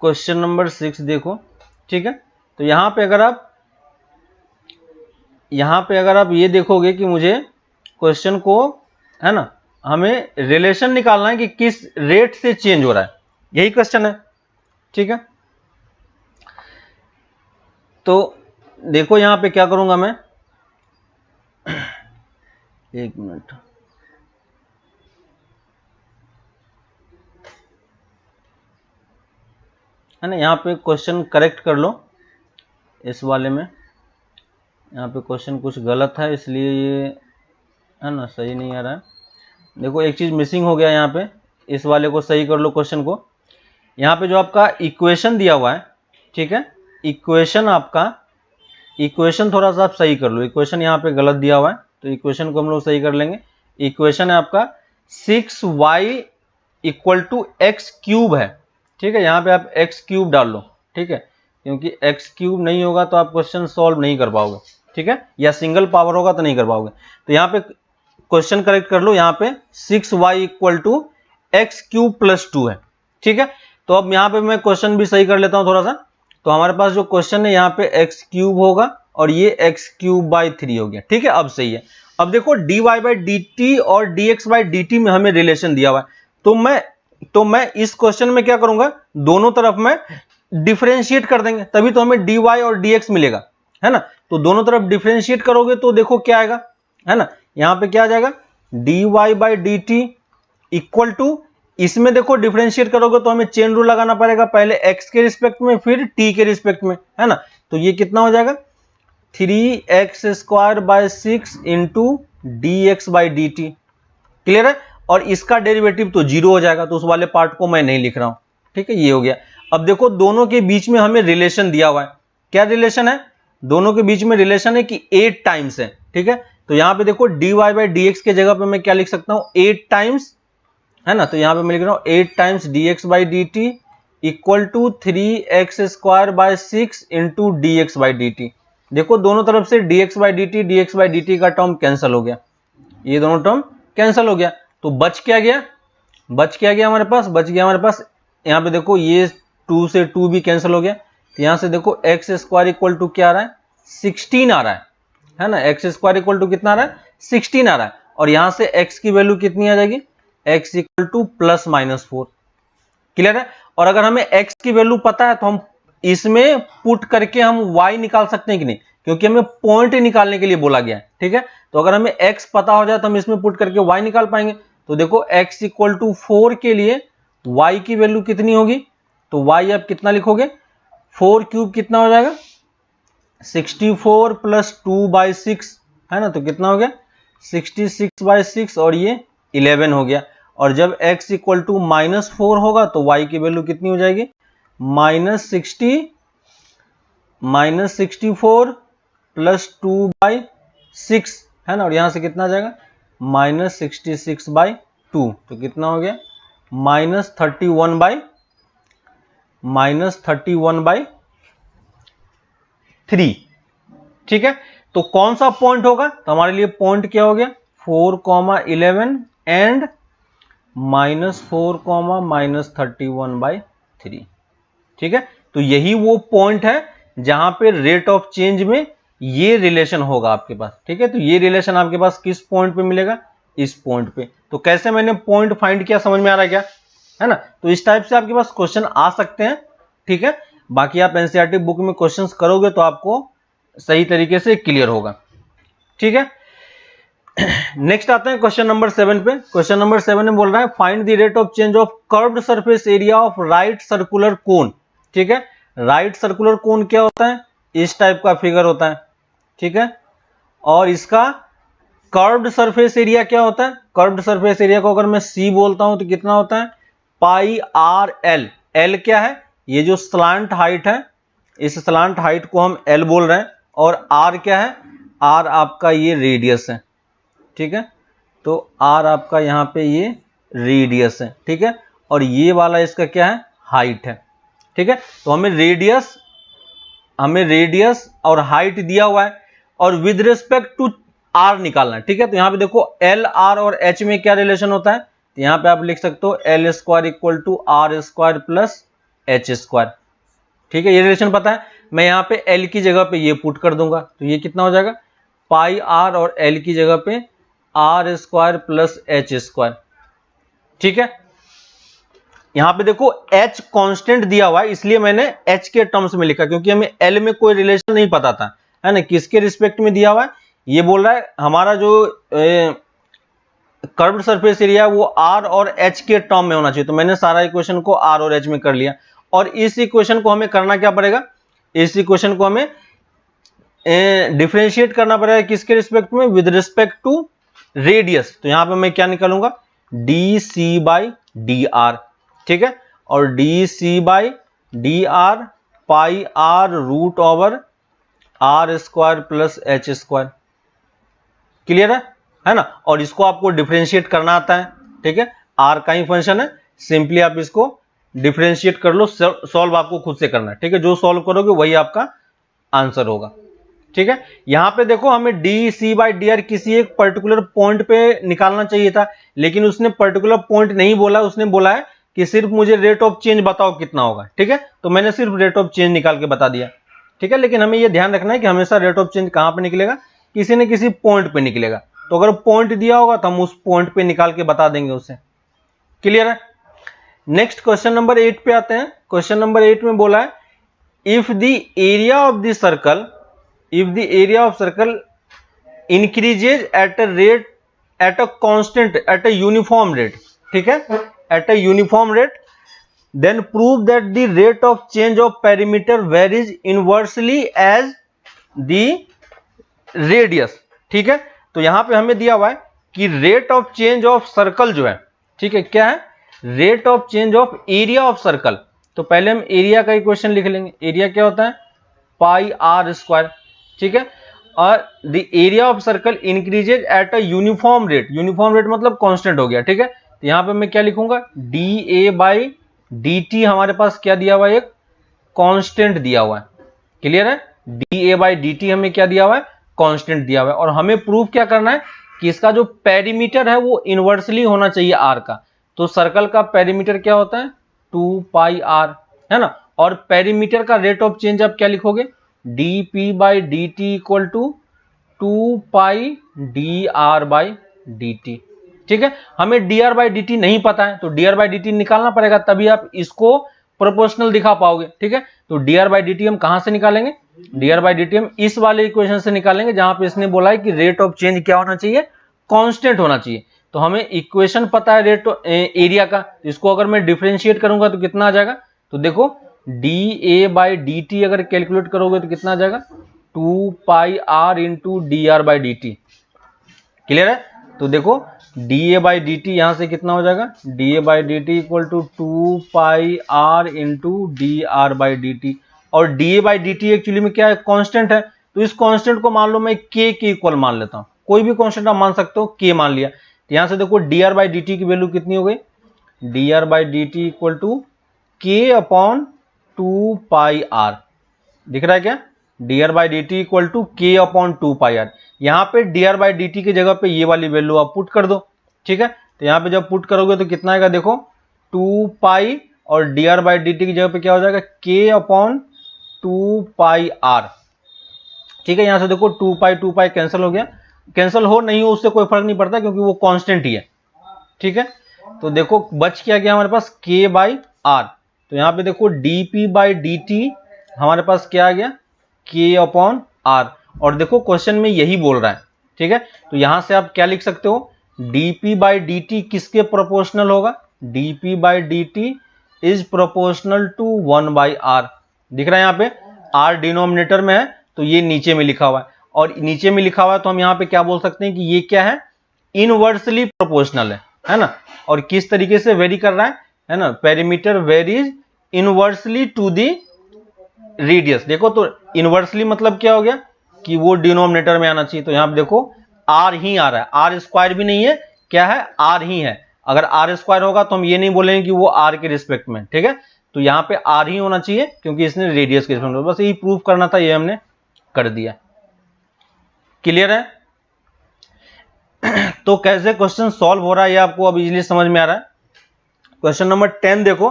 क्वेश्चन नंबर 6 देखो। ठीक है, तो यहां पे अगर आप ये देखोगे कि मुझे क्वेश्चन को, है ना, हमें रिलेशन निकालना है कि किस रेट से चेंज हो रहा है, यही क्वेश्चन है। ठीक है, तो देखो यहां पे क्या करूंगा मैं, एक मिनट, है ना, यहां पे क्वेश्चन करेक्ट कर लो। इस वाले में यहाँ पे क्वेश्चन कुछ गलत है, इसलिए ये, है ना, सही नहीं आ रहा है। देखो एक चीज मिसिंग हो गया यहाँ पे, इस वाले को सही कर लो क्वेश्चन को। यहाँ पे जो आपका इक्वेशन दिया हुआ है, ठीक है, इक्वेशन थोड़ा सा आप सही कर लो, इक्वेशन यहाँ पे गलत दिया हुआ है, तो इक्वेशन को हम लोग सही कर लेंगे। इक्वेशन है आपका 6y equal to x cube है। ठीक है, यहाँ पे आप एक्स क्यूब डाल लो। ठीक है, क्योंकि एक्स क्यूब नहीं होगा तो आप क्वेश्चन सॉल्व नहीं कर पाओगे। ठीक है, या सिंगल पावर होगा तो नहीं कर पाओगे, तो यहाँ पे क्वेश्चन करेक्ट कर लो। यहाँ पे 6y equal to x cube plus 2 है। ठीक है, तो अब यहाँ पे मैं क्वेश्चन भी सही कर लेता हूँ थोड़ा सा। तो हमारे पास जो क्वेश्चन है यहाँ पे एक्स क्यूब होगा और ये एक्स क्यूब बाई 3 हो गया। ठीक है, अब सही है। अब देखो dy बाई डी टी और dx बाई डी टी में हमें रिलेशन दिया हुआ है, तो मैं इस क्वेश्चन में क्या करूंगा, दोनों तरफ में डिफरेंशिएट कर देंगे, तभी तो हमें dy और dx मिलेगा, है ना। तो दोनों तरफ डिफरेंशिएट करोगे तो देखो क्या आएगा, है ना, यहां पे क्या आ जाएगा, dy by D t equal to, इसमें देखो डिफरेंशिएट करोगे तो हमें चेन रूल लगाना पड़ेगा, पहले x के रिस्पेक्ट में फिर t के रिस्पेक्ट में, है ना। तो ये कितना हो जाएगा, 3x² by 6 into dx by D T. Clear है, और इसका डेरिवेटिव तो 0 हो जाएगा, तो उस वाले पार्ट को मैं नहीं लिख रहा हूं। ठीक है, ये हो गया। अब देखो दोनों के बीच में हमें रिलेशन दिया हुआ है, क्या रिलेशन है, दोनों के बीच में रिलेशन है कि 8 टाइम्स है। ठीक है, तो यहां पे देखो dy बाई dx के जगह पे मैं क्या लिख सकता हूं, 8 टाइम्स, है ना, तो यहां पे मैं लिख रहा हूं 8 times dx by D t equal to 3x² by 6 into dx by D t. देखो दोनों तरफ से dx बाई डी टी का टर्म कैंसिल हो गया, ये दोनों टर्म कैंसिल हो गया, तो बच क्या गया हमारे पास, यहाँ पे देखो ये 2 से 2 भी कैंसिल हो गया, तो यहां से देखो x² इक्वल टू क्या आ रहा है, 16 आ रहा है ना, x² इक्वल टू कितना आ रहा है, 16 आ रहा है। और यहां से x की वैल्यू कितनी आ जाएगी, x equal two plus minus 4। Clear है। और अगर हमें x की वैल्यू पता है तो हम इसमें पुट करके हम y निकाल सकते हैं कि नहीं, क्योंकि हमें पॉइंट निकालने के लिए बोला गया है। ठीक है, तो अगर हमें x पता हो जाए तो हम इसमें पुट करके y निकाल पाएंगे। तो देखो x इक्वल टू 4 के लिए y की वैल्यू कितनी होगी, तो y आप कितना लिखोगे, 4 क्यूब कितना हो जाएगा, 64 प्लस 2/6 है ना, तो कितना हो गया 66/6 और ये 11 हो गया। और जब x इक्वल टू -4 होगा तो y की वैल्यू कितनी हो जाएगी, -64 प्लस 2/6 है ना, और यहां से कितना आ जाएगा -66/2, तो कितना हो गया -31/3। ठीक है, तो कौन सा पॉइंट होगा, तो हमारे लिए पॉइंट क्या हो गया 4,11 एंड -4, -31/3। ठीक है, तो यही वो पॉइंट है जहां पे रेट ऑफ चेंज में ये रिलेशन होगा आपके पास। ठीक है, तो ये रिलेशन आपके पास किस पॉइंट पे मिलेगा, इस पॉइंट पे। तो कैसे मैंने पॉइंट फाइंड किया, समझ में आ रहा है क्या, है ना। तो इस टाइप से आपके पास क्वेश्चन आ सकते हैं। ठीक है, बाकी आप एनसीईआरटी बुक में क्वेश्चंस करोगे तो आपको सही तरीके से क्लियर होगा। ठीक है, नेक्स्ट आते हैं क्वेश्चन नंबर 7 पे। क्वेश्चन नंबर 7 में बोल रहा है find the rate of change of curved surface area of right circular cone. ठीक है, राइट सर्कुलर कोन क्या होता है, इस टाइप का फिगर होता है। ठीक है, और इसका कर्व्ड सरफेस एरिया क्या होता है, कर्व्ड सरफेस एरिया को अगर मैं C बोलता हूं तो कितना होता है पाई आर एल। एल क्या है, ये जो स्लांट हाइट है, इस स्लांट हाइट को हम L बोल रहे हैं, और R क्या है, R आपका ये रेडियस है। ठीक है, तो R आपका यहाँ पे ये रेडियस है। ठीक है, और ये वाला इसका क्या है, हाइट है। ठीक है, तो हमें रेडियस और हाइट दिया हुआ है और विद रिस्पेक्ट टू R निकालना है। ठीक है, तो यहाँ पे देखो L, R और H में क्या रिलेशन होता है, तो यहाँ पे आप लिख सकते हो L square equal to R square plus H square. ठीक है, ये रिलेशन पता है। मैं यहाँ पे L की जगह पे ये पुट कर दूंगा, तो ये कितना हो जाएगा पाई R और L की जगह पे R square plus H square. ठीक है, यहां पे देखो H कांस्टेंट दिया हुआ है, इसलिए मैंने H के टर्म्स में लिखा, क्योंकि हमें L में कोई रिलेशन नहीं पता था, है ना, किसके रिस्पेक्ट में दिया हुआ है। ये बोल रहा है हमारा जो कर्व्ड सरफेस एरिया वो R और H के टर्म में होना चाहिए, तो मैंने सारा इक्वेशन को R और H में कर लिया। और इस इक्वेशन को हमें करना क्या पड़ेगा, इस इक्वेशन को हमें डिफरेंशिएट करना पड़ेगा किसके रिस्पेक्ट में, विद रिस्पेक्ट टू रेडियस। तो यहां पे मैं क्या निकालूंगा dc/dr। ठीक है, और dc/dr pi r root over R square plus H square. Clear है ना, और इसको आपको डिफरेंशिएट करना आता है। ठीक है, R का ही फंक्शन है, सिंपली आप इसको डिफरेंशिएट कर लो, सॉल्व आपको खुद से करना है। ठीक है, जो सॉल्व करोगे वही आपका आंसर होगा। ठीक है, यहां पे देखो हमें dc/dr किसी एक पर्टिकुलर पॉइंट पे निकालना चाहिए था, लेकिन उसने पर्टिकुलर पॉइंट नहीं बोला, उसने बोला है कि सिर्फ मुझे रेट ऑफ चेंज बताओ कितना होगा। ठीक है, तो मैंने सिर्फ रेट ऑफ चेंज निकाल के बता दिया। ठीक है, लेकिन हमें यह ध्यान रखना है कि हमेशा रेट ऑफ चेंज कहां पे निकलेगा, किसी न किसी पॉइंट पे निकलेगा। तो अगर पॉइंट दिया होगा तो हम उस पॉइंट पे निकाल के बता देंगे उसे। क्लियर है। नेक्स्ट क्वेश्चन नंबर 8 पे आते हैं। क्वेश्चन नंबर 8 में बोला है if the area of the circle, if the area of circle increases at a rate, at a constant, at a uniform rate, ठीक है, at a uniform rate, then prove that the rate of change of perimeter varies inversely as the radius। ठीक है, तो यहां पे हमें दिया हुआ है कि rate of change of circle जो है, ठीक है, क्या है, rate of change of area of circle. तो पहले हम एरिया का इक्वेशन लिख लेंगे। एरिया क्या होता है पाई R स्क्वायर। ठीक है, और the area of circle increases at a uniform rate. Uniform rate मतलब कांस्टेंट हो गया। ठीक है, तो यहां पे मैं क्या लिखूंगा dA/dt, हमारे पास क्या दिया हुआ है, एक कांस्टेंट दिया हुआ है। क्लियर है, dA/dt हमें क्या दिया हुआ है, कांस्टेंट दिया हुआ है। और हमें प्रूफ क्या करना है कि इसका जो पेरीमीटर है वो इनवर्सली होना चाहिए R का। तो सर्कल का पेरीमीटर क्या होता है 2πr, है ना, और पेरीमीटर का रेट ऑफ चेंज आप क्या लिखोगे dP/dt equal to 2πdr/r। dt। ठीक है, हमें dr/dt नहीं पता है तो dr/dt निकालना पड़ेगा, तभी आप इसको प्रोपोर्शनल दिखा पाओगे। ठीक है, तो dr/dt हम कहां से निकालेंगे? dr/dt हम इस वाले इक्वेशन से निकालेंगे जहां पे इसने बोला है कि रेट ऑफ चेंज क्या होना चाहिए? कांस्टेंट होना चाहिए। तो हमें इक्वेशन पता है रेट एरिया का, इसको अगर मैं डिफरेंशिएट करूंगा तो कितना आ जाएगा? तो देखो dA/dt अगर कैलकुलेट करोगे तो कितना आ जाएगा? 2πr into dr/dt। क्लियर है? तो देखो dA/dt यहां से कितना हो जाएगा? dA/dt equal to 2πr into dr/dt। और dA/dt एक्चुअली में क्या है? कांस्टेंट है। तो इस कांस्टेंट को मान लो मैं k के इक्वल मान लेता हूं, कोई भी कांस्टेंट आप मान सकते हो, k मान लिया। तो यहां से देखो dr/dt की वैल्यू कितनी हो गई? dr/dt equal to k upon 2πr। दिख रहा है क्या? dr/dt equal to k upon 2πr। यहां पे dr/dt की जगह पे ये वाली वैल्यू आप पुट कर दो। ठीक है, तो यहां पे जब पुट करोगे तो कितना आएगा? देखो 2π और dr/dt की जगह पे क्या हो जाएगा? k upon 2πr। ठीक है, यहां से देखो 2π कैंसिल हो गया, कैंसिल हो नहीं हो उससे कोई फर्क नहीं पड़ता क्योंकि वो कांस्टेंट ही है। ठीक है, तो देखो बच क्या गया हमारे पास? k/r। तो यहां पे देखो dp/dt हमारे पास क्या आ गया? k upon r। और देखो क्वेश्चन में यही बोल रहा है। ठीक है, तो यहां से आप क्या लिख सकते हो? dp/dt किसके प्रोपोर्शनल होगा? dp/dt is proportional to 1/r। दिख रहा है यहाँ पे r डिनोमिनेटर में है तो ये नीचे में लिखा हुआ है, और नीचे में लिखा हुआ है तो हम यहाँ पे क्या बोल सकते हैं कि ये क्या है? इनवर्सली प्रोपोर्शनल है ना। और किस तरीके से वेरी कर रहा है ना? Perimeter varies inversely to the radius. देखो तो इनवर्सली मतलब क्या हो गया? कि वो डिनोमिनेटर में आना चाहिए। तो यहां पे देखो r ही आ रहा है, आर स्क्वायर भी नहीं है, क्या है? r ही है। अगर r स्क्वायर होगा तो हम ये नहीं बोलेंगे कि वो r के रिस्पेक्ट में। ठीक है, तो यहां पे r ही होना चाहिए क्योंकि इसने रेडियस के रिस्पेक्ट में, बस यही प्रूफ करना था, ये हमने कर दिया। क्लियर है? तो कैसे क्वेश्चन सॉल्व हो रहा है ये आपको अब इजीली समझ में आ रहा है। क्वेश्चन नंबर 10 देखो।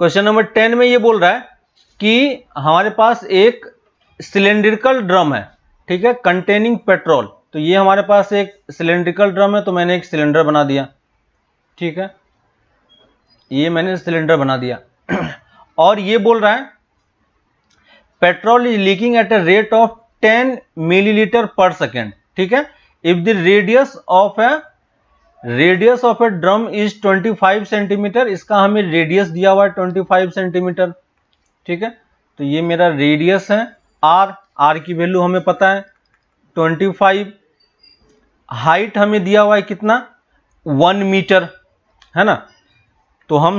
क्वेश्चन नंबर 10 में ये बोल रहा है कि हमारे पास एक सिलेंड्रिकल ड्रम है, ठीक है, कंटेनिंग पेट्रोल। तो ये हमारे पास एक सिलेंड्रिकल ड्रम है, तो मैंने एक सिलेंडर बना दिया। ठीक है, ये मैंने सिलेंडर बना दिया और ये बोल रहा है petrol is leaking eight a rate of 10 millilitre पर सेकेंड। ठीक है, if the radius of A drum is 25 centimetre. इसका हमें रेडियस दिया हुआ है 25 सेंटीमीटर। ठीक है, तो ये मेरा रेडियस है r की वैल्यू हमें पता है 25। हाइट हमें दिया हुआ है कितना? 1 मीटर, है ना। तो हम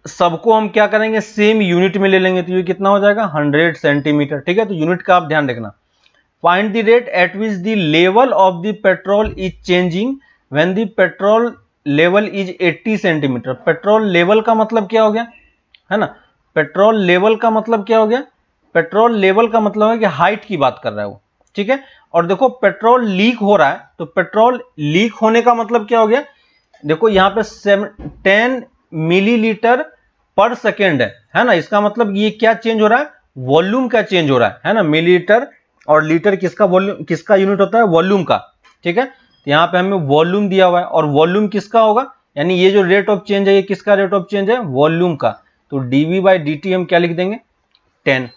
सबको हम क्या करेंगे? सेम यूनिट में ले लेंगे, तो ये कितना हो जाएगा? 100 सेंटीमीटर। ठीक है, तो यूनिट का आप ध्यान रखना। Find the rate at which the level of the petrol is changing when the petrol level is 80 centimetre. Petrol level का मतलब क्या हो गया? है ना, पेट्रोल लेवल का मतलब क्या हो गया? पेट्रोल लेवल का मतलब है कि हाइट की बात कर रहा है वो। ठीक है, और देखो पेट्रोल लीक हो रहा है, तो पेट्रोल लीक होने का मतलब क्या हो गया? देखो यहाँ पे 10 मिलीलीटर पर सेकेंड है ना। इसका मतलब ये क्या चेंज हो रहा है? वॉल्यूम का चेंज हो रहा है ना। मिलीलीटर और लीटर किसका वॉल्यूम, किसका यूनिट होता है? वॉल्यूम का। ठीक है, तो यहाँ पे हमें वॉल्यूम दिया हुआ है, और वॉल्यूम किसका होगा? यानी ये जो रेट ऑफ चेंज है, ये किसका रेट ऑफ चेंज है? वॉल्यूम का। तो dv/dt हम क्या लिख देंगे? 10।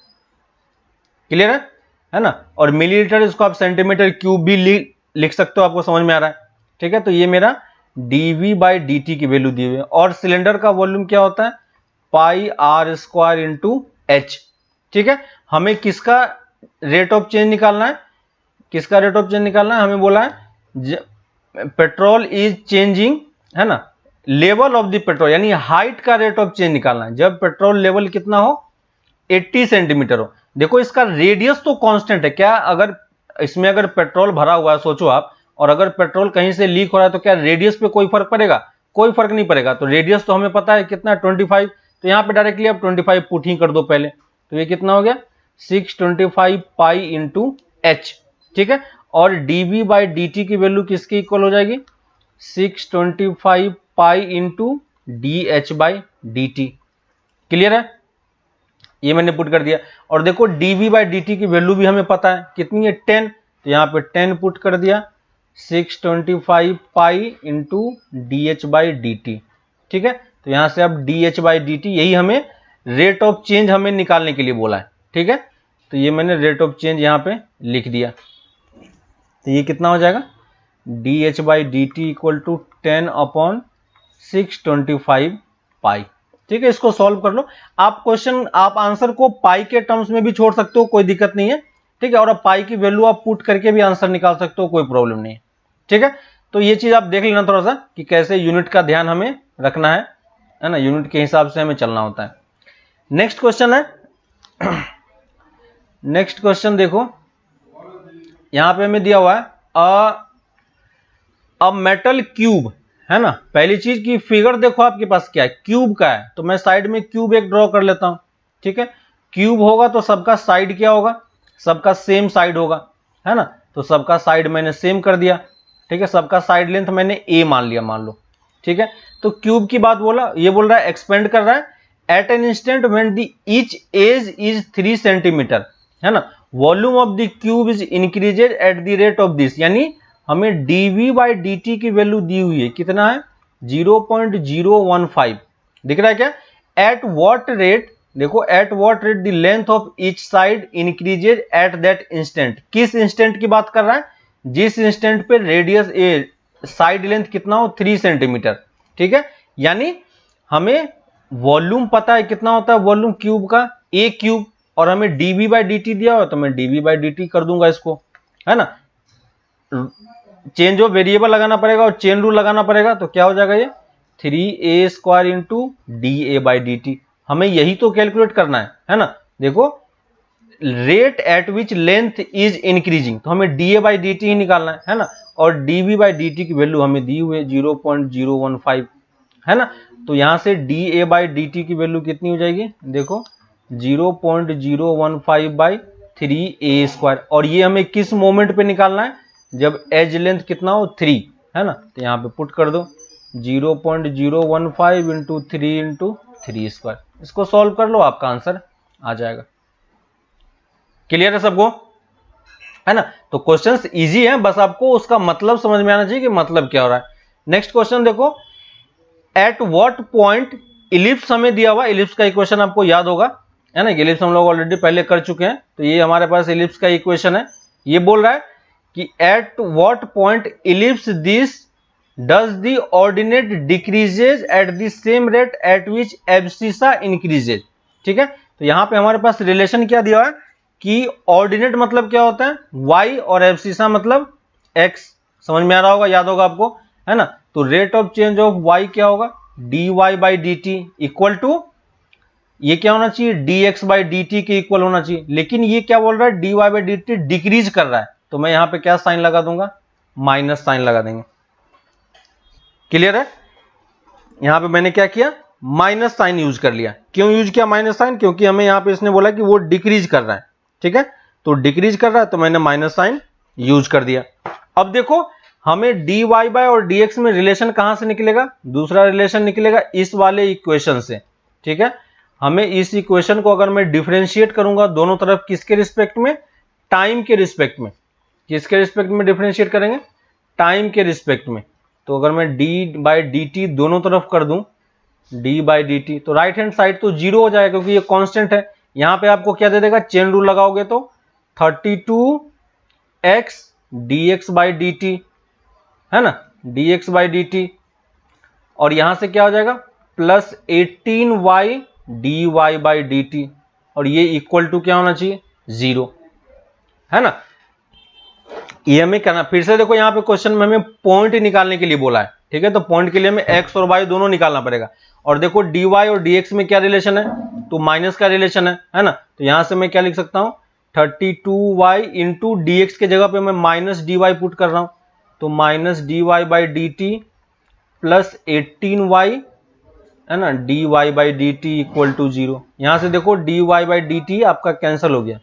क्लियर है ना। और मिलीलीटर इसको आप सेंटीमीटर क्यूब भी लिख सकते हो, आपको समझ में आ रहा है। ठीक है, तो ये मेरा dv/dt की वैल्यू दी हुई है। और सिलेंडर का वॉल्यूम क्या होता है? πr² into h। ठीक है, हमें किसका रेट ऑफ चेंज निकालना है? किसका रेट ऑफ चेंज निकालना है? हमें बोला है पेट्रोल इज चेंजिंग, है ना, लेवल ऑफ द पेट्रोल, यानी हाइट का रेट ऑफ चेंज निकालना है जब पेट्रोल लेवल कितना हो? 80 सेंटीमीटर हो। देखो इसका रेडियस तो कांस्टेंट है। क्या अगर इसमें अगर पेट्रोल भरा हुआ है, सोचो आप, और अगर पेट्रोल कहीं से लीक हो रहा है तो क्या रेडियस पे कोई फर्क पड़ेगा? कोई फर्क नहीं पड़ेगा। तो रेडियस तो हमें पता है कितना? 25। तो यहाँ पे डायरेक्टली आप 25 पुट ही कर दो पहले। तो ये कितना हो गया? 625 पाई इंटू एच। ठीक है, और dv/dt की वैल्यू किसके इक्वल हो जाएगी? 625 पाई इंटू dh/dt। क्लियर है? ये मैंने पुट कर दिया। और देखो dv/dt की वैल्यू भी हमें पता है कितनी है? 10। तो यहाँ पे 10 पुट कर दिया, 625 pi into D h by D T. ठीक है, तो यहां से अब D h by D T, यही हमें रेट ऑफ चेंज हमें निकालने के लिए बोला है। ठीक है, तो ये मैंने रेट ऑफ चेंज यहां पे लिख दिया। तो ये कितना हो जाएगा, d h by D t equal to 10/625 pi. ठीक है, इसको सॉल्व कर लो। आप आंसर को पाई के टर्म्स में भी छोड़ सकते हो, कोई दिक्कत नहीं है। ठीक है, और अब पाई की वैल्यू आप पुट करके भी आंसर निकाल सकते हो, कोई प्रॉब्लम नहीं है। ठीक है, तो ये चीज आप देख लेना थोड़ा सा कि कैसे यूनिट का ध्यान हमें रखना है ना, यूनिट के हिसाब से हमें चलना होता है। नेक्स्ट क्वेश्चन है, नेक्स्ट क्वेश्चन देखो, यहां पे हमें दिया हुआ है अ मेटल क्यूब, है ना। पहली चीज की फिगर देखो आपके पास क्या है, क्यूब का है, तो मैं साइड में क्यूब एक ड्रॉ कर लेता हूं। ठीक है, क्यूब होगा तो सबका साइड क्या होगा, सबका सेम साइड होगा, है ना। तो सबका साइड मैंने सेम कर दिया। ठीक है, सबका साइड लेंथ मैंने ए मान लिया, मान लो। ठीक है, तो क्यूब की बात बोला, ये बोल रहा है एक्सपेंड कर रहा है at an instant when the each edge is 3 centimetre, है ना। Volume of the cube is increased at the rate of this, यानी हमें dv बाई dt की वैल्यू दी हुई है, कितना है 0.015। दिख रहा है क्या, एट व्हाट रेट, देखो at what rate the length of each side increases at that instant. किस इंस्टेंट की बात कर रहा है, जिस इंस्टेंट पे रेडियस ए साइड लेंथ कितना हो 3 सेंटीमीटर। ठीक है, यानी हमें वॉल्यूम पता है कितना होता है वॉल्यूम क्यूब का, ए क्यूब, और हमें dv बाई dt दिया हो तो मैं dv बाई dt कर दूंगा इसको, है ना। चेंज ऑफ वेरिएबल लगाना पड़ेगा और चेन रूल लगाना पड़ेगा, तो क्या हो जाएगा ये 3a square into D A by D T. हमें यही तो कैलकुलेट करना है ना। देखो rate at which length is increasing, तो हमें D A by D T ही निकालना है ना। और dv बाई डी टी की वैल्यू हमें दी हुई है 0.015, है ना। तो यहां से D A by D T की वैल्यू कितनी हो जाएगी, देखो 0.015 बाई 3a स्क्वायर, और ये हमें किस मोमेंट पे निकालना है, जब एज लेंथ कितना हो 3, है ना। तो यहाँ पे पुट कर दो 0.015 इंटू 3 इंटू 3 स्क्वायर, इसको सॉल्व कर लो, आपका आंसर आ जाएगा। क्लियर है सबको, है ना। तो क्वेश्चंस इजी है, बस आपको उसका मतलब समझ में आना चाहिए कि मतलब क्या हो रहा है। नेक्स्ट क्वेश्चन देखो, एट व्हाट पॉइंट, इलिप्स हमें दिया हुआ, इलिप्स का इक्वेशन आपको याद होगा, है ना। इलिप्स हम लोग ऑलरेडी पहले कर चुके हैं, तो ये हमारे पास इलिप्स का इक्वेशन है। ये बोल रहा है कि at what point ellipse this does the ordinate decreases at the same rate at which abscissa increases. ठीक है, तो यहां पे हमारे पास रिलेशन क्या दिया है कि ऑर्डिनेट मतलब क्या होता है y और एब्सिसा मतलब x, समझ में आ रहा होगा, याद होगा आपको, है ना। तो rate of change of y क्या होगा, dy by D t equal to, ये क्या होना चाहिए dx बाई डी टी के इक्वल होना चाहिए, लेकिन ये क्या बोल रहा है dy by D t decrease कर रहा है, तो मैं यहां पे क्या साइन लगा दूंगा, माइनस साइन लगा देंगे। क्लियर है, यहां पे मैंने क्या किया, माइनस साइन यूज कर लिया। क्यों यूज किया माइनस साइन, क्योंकि हमें यहां पे इसने बोला कि वो डिक्रीज कर रहा है। ठीक है, तो डिक्रीज कर रहा है तो मैंने माइनस साइन यूज कर दिया। अब देखो हमें dy बाई और dx में रिलेशन कहां से निकलेगा, दूसरा रिलेशन निकलेगा इस वाले इक्वेशन से। ठीक है, हमें इस इक्वेशन को अगर मैं डिफरेंशिएट करूंगा दोनों तरफ, किसके रिस्पेक्ट में, टाइम के रिस्पेक्ट में, किसके रिस्पेक्ट में डिफरेंशिएट करेंगे, टाइम के रिस्पेक्ट में। तो अगर मैं d बाई डी टी दोनों तरफ कर दूं, d बाई डी टी, तो राइट हैंड साइड तो जीरो हो जाएगा क्योंकि ये कांस्टेंट है। यहां पे आपको क्या दे देगा, चेन रूल लगाओगे तो 32x dx by D T, है ना, dx बाई डी टी, और यहां से क्या हो जाएगा plus 18y dy by D T, और ये इक्वल टू क्या होना चाहिए 0, है ना। ये हमें करना, फिर से देखो यहाँ पे क्वेश्चन में हमें पॉइंट निकालने के लिए बोला है। ठीक है, तो पॉइंट के लिए हमें x और y दोनों निकालना पड़ेगा, और देखो dy और dx में क्या रिलेशन है, तो माइनस का रिलेशन है ना। तो यहां से मैं क्या लिख सकता हूं 32y इंटू dx के जगह पे मैं माइनस dy पुट कर रहा हूं, तो minus dy by D t plus 18y, है ना, dy by D t equal to 0। यहां से देखो dy बाई डी टी आपका कैंसिल हो गया,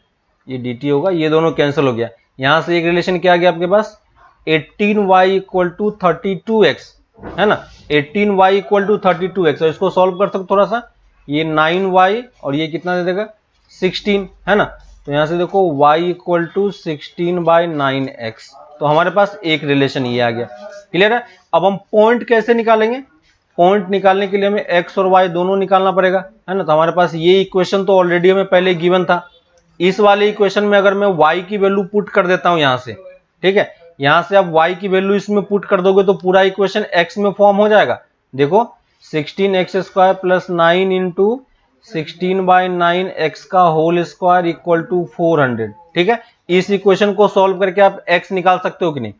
ये dt होगा, ये दोनों कैंसिल हो गया। यहां से एक रिलेशन क्या आ गया आपके पास 18y इक्वल टू 32x, है ना, 18y इक्वल टू 32x, और इसको सॉल्व कर सकते थोड़ा सा, ये 9y और ये कितना दे देगा 16, है ना। तो यहां से देखो y equal to 16 by 9x, तो हमारे पास एक रिलेशन ये आ गया। क्लियर है। अब हम पॉइंट कैसे निकालेंगे? पॉइंट निकालने के लिए हमें एक्स और वाई दोनों निकालना पड़ेगा, है ना। तो हमारे पास ये इक्वेशन तो ऑलरेडी हमें पहले गिवन था। इस वाले इक्वेशन में अगर मैं y की वैल्यू पुट कर देता हूं यहां से, ठीक है, यहां से आप y की वैल्यू इसमें पुट कर दोगे तो पूरा इक्वेशन x में फॉर्म हो जाएगा। देखो 16x² प्लस 9 इंटू 16/9 x का होल स्क्वायर इक्वल टू 400। ठीक है, इस इक्वेशन को सॉल्व करके आप x निकाल सकते हो कि नहीं?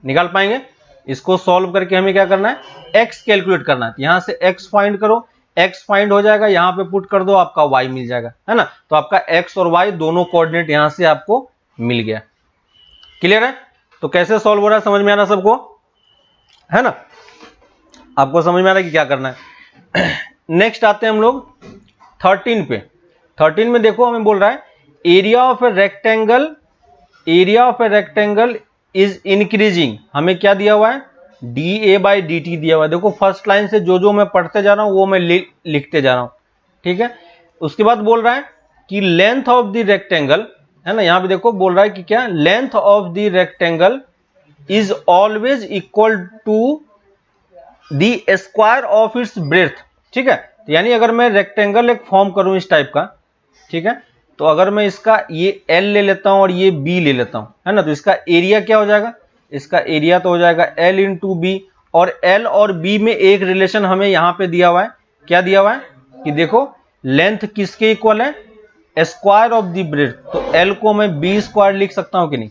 निकाल पाएंगे। इसको सॉल्व करके हमें क्या करना है? x कैलकुलेट करना है। यहां से x फाइंड करो, x फाइंड हो जाएगा, यहां पे पुट कर दो, आपका y मिल जाएगा, है ना। तो आपका x और y दोनों कोऑर्डिनेट यहां से आपको मिल गया। क्लियर है। तो कैसे सॉल्व हो रहा है समझ में आ रहा सबको, है ना। आपको समझ में आ रहा है कि क्या करना है। नेक्स्ट आते हैं हम लोग 13 पे। 13 में देखो हमें बोल रहा है area of a rectangle is increasing. हमें क्या दिया हुआ है? dA/dt दिया हुआ है। देखो फर्स्ट लाइन से जो मैं पढ़ते जा रहा हूं वो मैं लिखते जा रहा हूं, ठीक है। उसके बाद बोल रहा है कि लेंथ ऑफ द रेक्टेंगल, है ना। यहां पे देखो बोल रहा है कि क्या? Length of the rectangle is always equal to the square of its breadth. ठीक है, तो यानी अगर मैं रेक्टेंगल एक फॉर्म करूं इस टाइप का, ठीक है, तो अगर मैं इसका ये L ले लेता हूं और ये B ले लेता हूं, है ना, तो इसका एरिया क्या हो जाएगा? इसका एरिया तो हो जाएगा L इंटू बी। और L और B में एक रिलेशन हमें यहां पे दिया हुआ है। क्या दिया हुआ है? कि देखो लेंथ किसके इक्वल है? Square of the breadth. तो L को मैं B स्क्वायर लिख सकता हूं कि नहीं?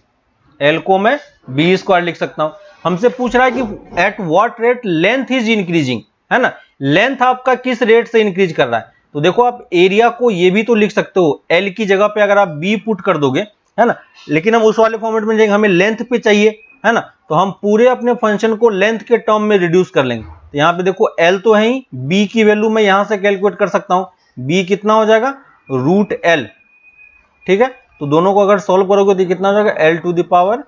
L को मैं B स्क्वायर लिख सकता हूं। हमसे पूछ रहा है कि eight what rate length is increasing, है ना। लेंथ आपका किस रेट से इंक्रीज कर रहा है? तो देखो आप एरिया को ये भी तो लिख सकते हो, L की जगह पे अगर आप B पुट कर दोगे, है ना, लेकिन हम उस वाले फॉर्मेट में जाएंगे, हमें लेंथ पे चाहिए, है ना, तो हम पूरे अपने फंक्शन को लेंथ के टर्म में रिड्यूस कर लेंगे। तो यहाँ पे देखो L तो है ही, B की वैल्यू मैं यहां से कैलकुलेट कर सकता हूं। B कितना हो जाएगा? √L। ठीक है, तो दोनों को अगर सॉल्व करोगे तो कितना हो जाएगा? L⁻³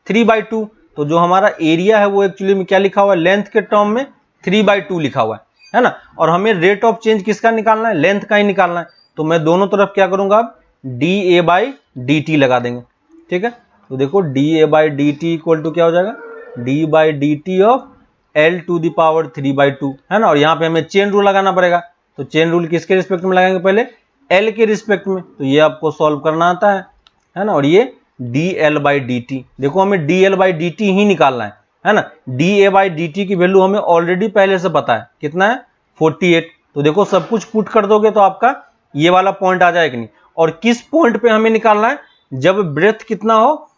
3/2। तो जो हमारा एरिया है वो एक्चुअली में क्या लिखा हुआ है? लेंथ के टर्म में 3/2 लिखा हुआ है ना। और हमें रेट ऑफ चेंज किसका निकालना है? लेंथ का ही निकालना है। तो मैं दोनों तरफ क्या करूंगा? अब dA/dt लगा देंगे। ठीक है, तो देखो dA/dt इक्वल टू क्या हो जाएगा? d/dt ऑफ L⁻³ है ना। और यहाँ पे हमें चेन रूल लगाना पड़ेगा। तो चेन रूल किसके रिस्पेक्ट में लगाएंगे? पहले L के रिस्पेक्ट में। तो ये आपको सॉल्व करना आता है ना। और ये dL/dt, देखो हमें dL/dt ही निकालना है ना। dA/dt की वैल्यू हमें ऑलरेडी पहले से पता है, कितना है? 48। तो देखो सब कुछ पुट कर दोगे तो आपका ये वाला पॉइंट आ जाएगा नहीं। और किस पॉइंट पे हमें निकालना है? जब ब्रेथ कितना हो?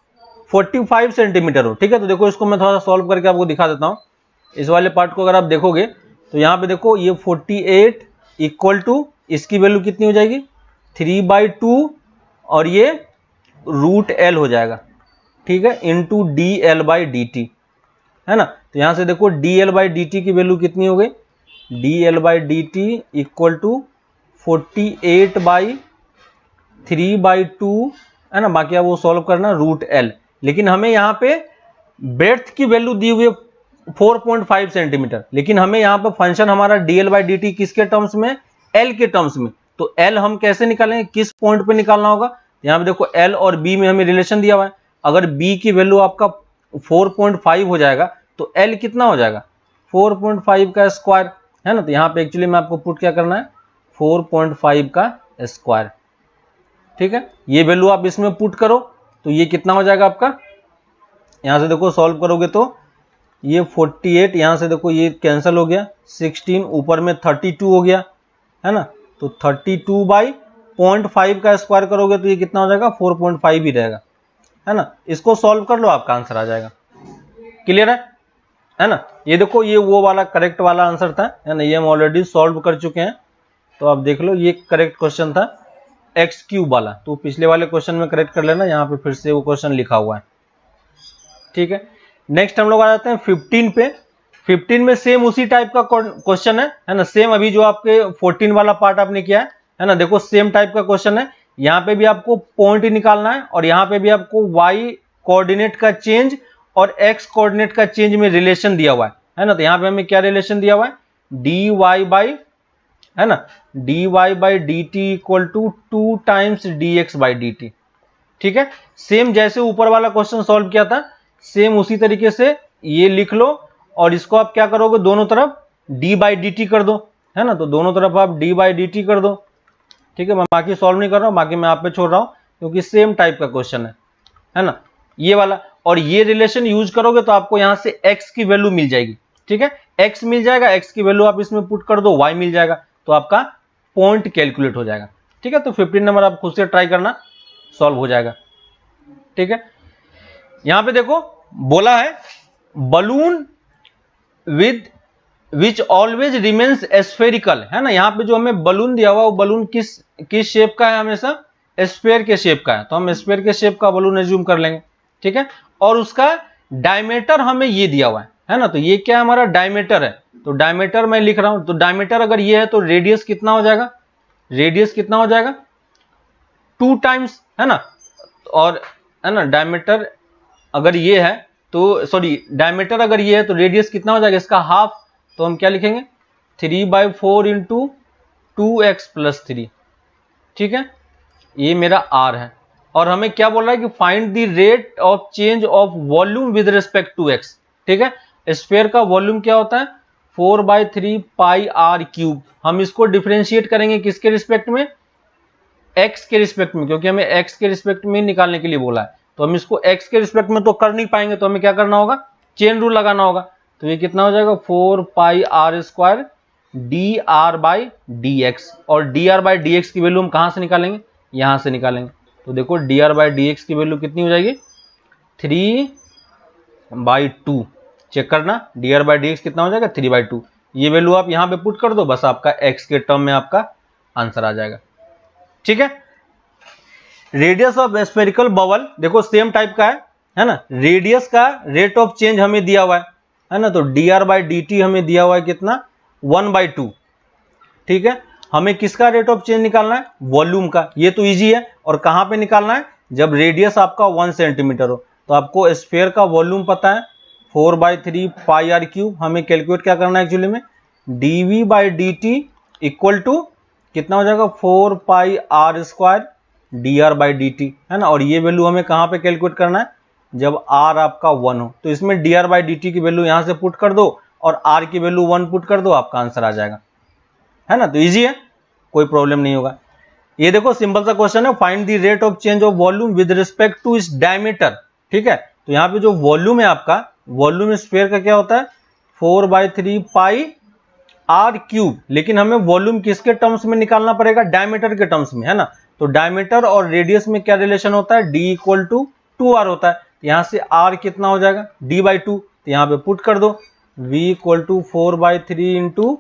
45 सेंटीमीटर हो। ठीक है, तो देखो इसको मैं थोड़ा सॉल्व करके आपको दिखा देता हूं। इस वाले पार्ट को अगर आप देखोगे तो यहाँ पे देखो ये 48 इक्वल टू इसकी वैल्यू कितनी हो जाएगी? 3/2 और ये √L हो जाएगा। ठीक है, इंटू dL/dt, है ना। तो यहां से देखो dL/dt की वैल्यू कितनी हो गई? dL/dt इक्वल टू 48/3/2, है ना। बाकी आप वो सॉल्व करना √L। लेकिन हमें यहाँ पे ब्रेथ की वैल्यू दी हुई है 4.5 सेंटीमीटर, लेकिन हमें यहाँ पे फंक्शन हमारा dL/dt किसके टर्म्स में? L के टर्म्स में। तो L हम कैसे निकालेंगे? किस पॉइंट पे निकालना होगा? यहाँ पे देखो L और B में हमें रिलेशन दिया हुआ है। अगर B की वैल्यू आपका 4.5 हो जाएगा तो L कितना हो जाएगा? 4.5 का स्क्वायर, है ना। तो यहाँ पे एक्चुअली में आपको पुट क्या करना है? 4.5 का स्क्वायर। ठीक है, ये वैल्यू आप इसमें पुट करो तो ये कितना हो जाएगा आपका? यहां से देखो सॉल्व करोगे तो ये 48, यहां से देखो ये कैंसिल हो गया, 16 ऊपर में 32 हो गया, है ना। तो 32/0.5 का स्क्वायर करोगे तो ये कितना हो जाएगा? 4.5 ही रहेगा, है ना। इसको सॉल्व कर लो, आपका आंसर आ जाएगा। क्लियर है ना। ये देखो ये वो वाला करेक्ट वाला आंसर था, है ना। ये हम ऑलरेडी सॉल्व कर चुके हैं। तो आप देख लो ये करेक्ट क्वेश्चन था x³ वाला। तो पिछले वाले क्वेश्चन में करेक्ट कर लेना, यहाँ पे फिर से वो क्वेश्चन लिखा हुआ है। ठीक है, नेक्स्ट हम लोग आ जाते हैं 15 पे। 15 में सेम उसी टाइप का क्वेश्चन है ना। सेम अभी जो आपके 14 वाला पार्ट आपने किया है ना, देखो सेम टाइप का क्वेश्चन है। यहाँ पे भी आपको पॉइंट निकालना है और यहाँ पे भी आपको y कोऑर्डिनेट का चेंज और x कोऑर्डिनेट का चेंज में रिलेशन दिया हुआ है ना। तो यहाँ पे हमें क्या रिलेशन दिया हुआ है? dy है ना, dy/dt equal to 2 times dx/dt। ठीक है, सेम जैसे ऊपर वाला क्वेश्चन सॉल्व किया था सेम उसी तरीके से ये लिख लो और इसको आप क्या करोगे, दोनों तरफ डी बाई डी टी कर दो, है ना। तो दोनों तरफ आप डी बाई डी टी कर दो, ठीक है। मैं बाकी सॉल्व नहीं कर रहा हूँ, बाकी मैं आप पे छोड़ रहा हूँ क्योंकि सेम टाइप का क्वेश्चन है ना, ये वाला। और ये रिलेशन यूज करोगे तो आपको यहां से x की वैल्यू मिल जाएगी, ठीक है। x मिल जाएगा, x की वैल्यू आप इसमें पुट कर दो, y मिल जाएगा, तो आपका पॉइंट कैलकुलेट हो जाएगा, ठीक है। तो 15 नंबर आप खुद से ट्राई करना, सॉल्व हो जाएगा, ठीक है। यहां पे देखो बोला है balloon with which always remains spherical, है ना। यहाँ पे जो हमें बलून दिया हुआ वो बलून किस शेप का है, हमेशा स्फेयर के शेप का है, तो हम स्फेयर के शेप का बलून एज्यूम कर लेंगे, ठीक है। और उसका डायमीटर हमें ये दिया हुआ है ना। तो ये क्या हमारा डायमीटर है, तो डायमीटर मैं लिख रहा हूं। तो डायमीटर अगर ये है तो रेडियस कितना हो जाएगा, रेडियस कितना हो जाएगा 2 टाइम्स, है ना। और है ना डायमीटर अगर ये है तो सॉरी डायमीटर अगर ये है तो रेडियस कितना हो जाएगा इसका हाफ, तो हम क्या लिखेंगे 3/4 इंटू 2x + 3, ठीक है। ये मेरा r है। और हमें क्या बोल रहा है कि find the rate of change of volume with respect to x, ठीक है। स्फीयर का वॉल्यूम क्या होता है 4/3 पाई r क्यूब। हम इसको डिफरेंशिएट करेंगे किसके रिस्पेक्ट में, x के रिस्पेक्ट में, क्योंकि हमें x के रिस्पेक्ट में निकालने के लिए बोला है। तो हम इसको x के रिस्पेक्ट में तो कर नहीं पाएंगे, तो हमें क्या करना होगा, चेन रूल लगाना होगा। तो ये कितना हो जाएगा 4 पाई r स्क्वायर dr/dx। और dr/dx की वैल्यू हम कहां से निकालेंगे, यहां से निकालेंगे। तो देखो dr/dx की वैल्यू कितनी हो जाएगी 3/2। चेक करना dr/dx कितना हो जाएगा 3/2। ये वैल्यू आप यहां पे पुट कर दो, बस आपका x के टर्म में आपका आंसर आ जाएगा, ठीक है। रेडियस ऑफ स्फेरिकल बबल देखो सेम टाइप का है ना। रेडियस का रेट ऑफ चेंज हमें दिया हुआ है ना। तो dr/dt हमें दिया हुआ है कितना 1/2, ठीक है। हमें किसका रेट ऑफ चेंज निकालना है, वॉल्यूम का। ये तो इजी है। और कहां पे निकालना है, जब रेडियस आपका 1 सेंटीमीटर हो। तो आपको स्फीयर का वॉल्यूम पता है 4/3 पाई r क्यूब। हमें कैलकुलेट क्या करना है एक्चुअली में, dv/dt इक्वल टू कितना हो जाएगा 4 पाई r स्क्वायर dr/dt, है ना। और ये वैल्यू हमें कहां पे कैलकुलेट करना है, जब r आपका 1 हो। तो इसमें dr/dt की वैल्यू यहां से पुट कर दो और r की वैल्यू 1 पुट कर दो, आपका आंसर आ जाएगा, है ना। तो इजी है, कोई प्रॉब्लम नहीं होगा। ये देखो सिंपल सा क्वेश्चन है, find the rate of change of volume with respect to इस डायमीटर, ठीक है। तो यहाँ पे जो वॉल्यूम है आपका, वॉल्यूम स्फीयर का क्या होता है 4/3 पाई r क्यूब। लेकिन हमें वॉल्यूम किसके टर्म्स में निकालना पड़ेगा, डायमीटर के टर्म्स में, है ना। तो डायमीटर और रेडियस में क्या रिलेशन होता है, d = 2r होता है। यहां से r कितना हो जाएगा d/2। तो यहाँ पे पुट कर दो v = 4/3 इंटू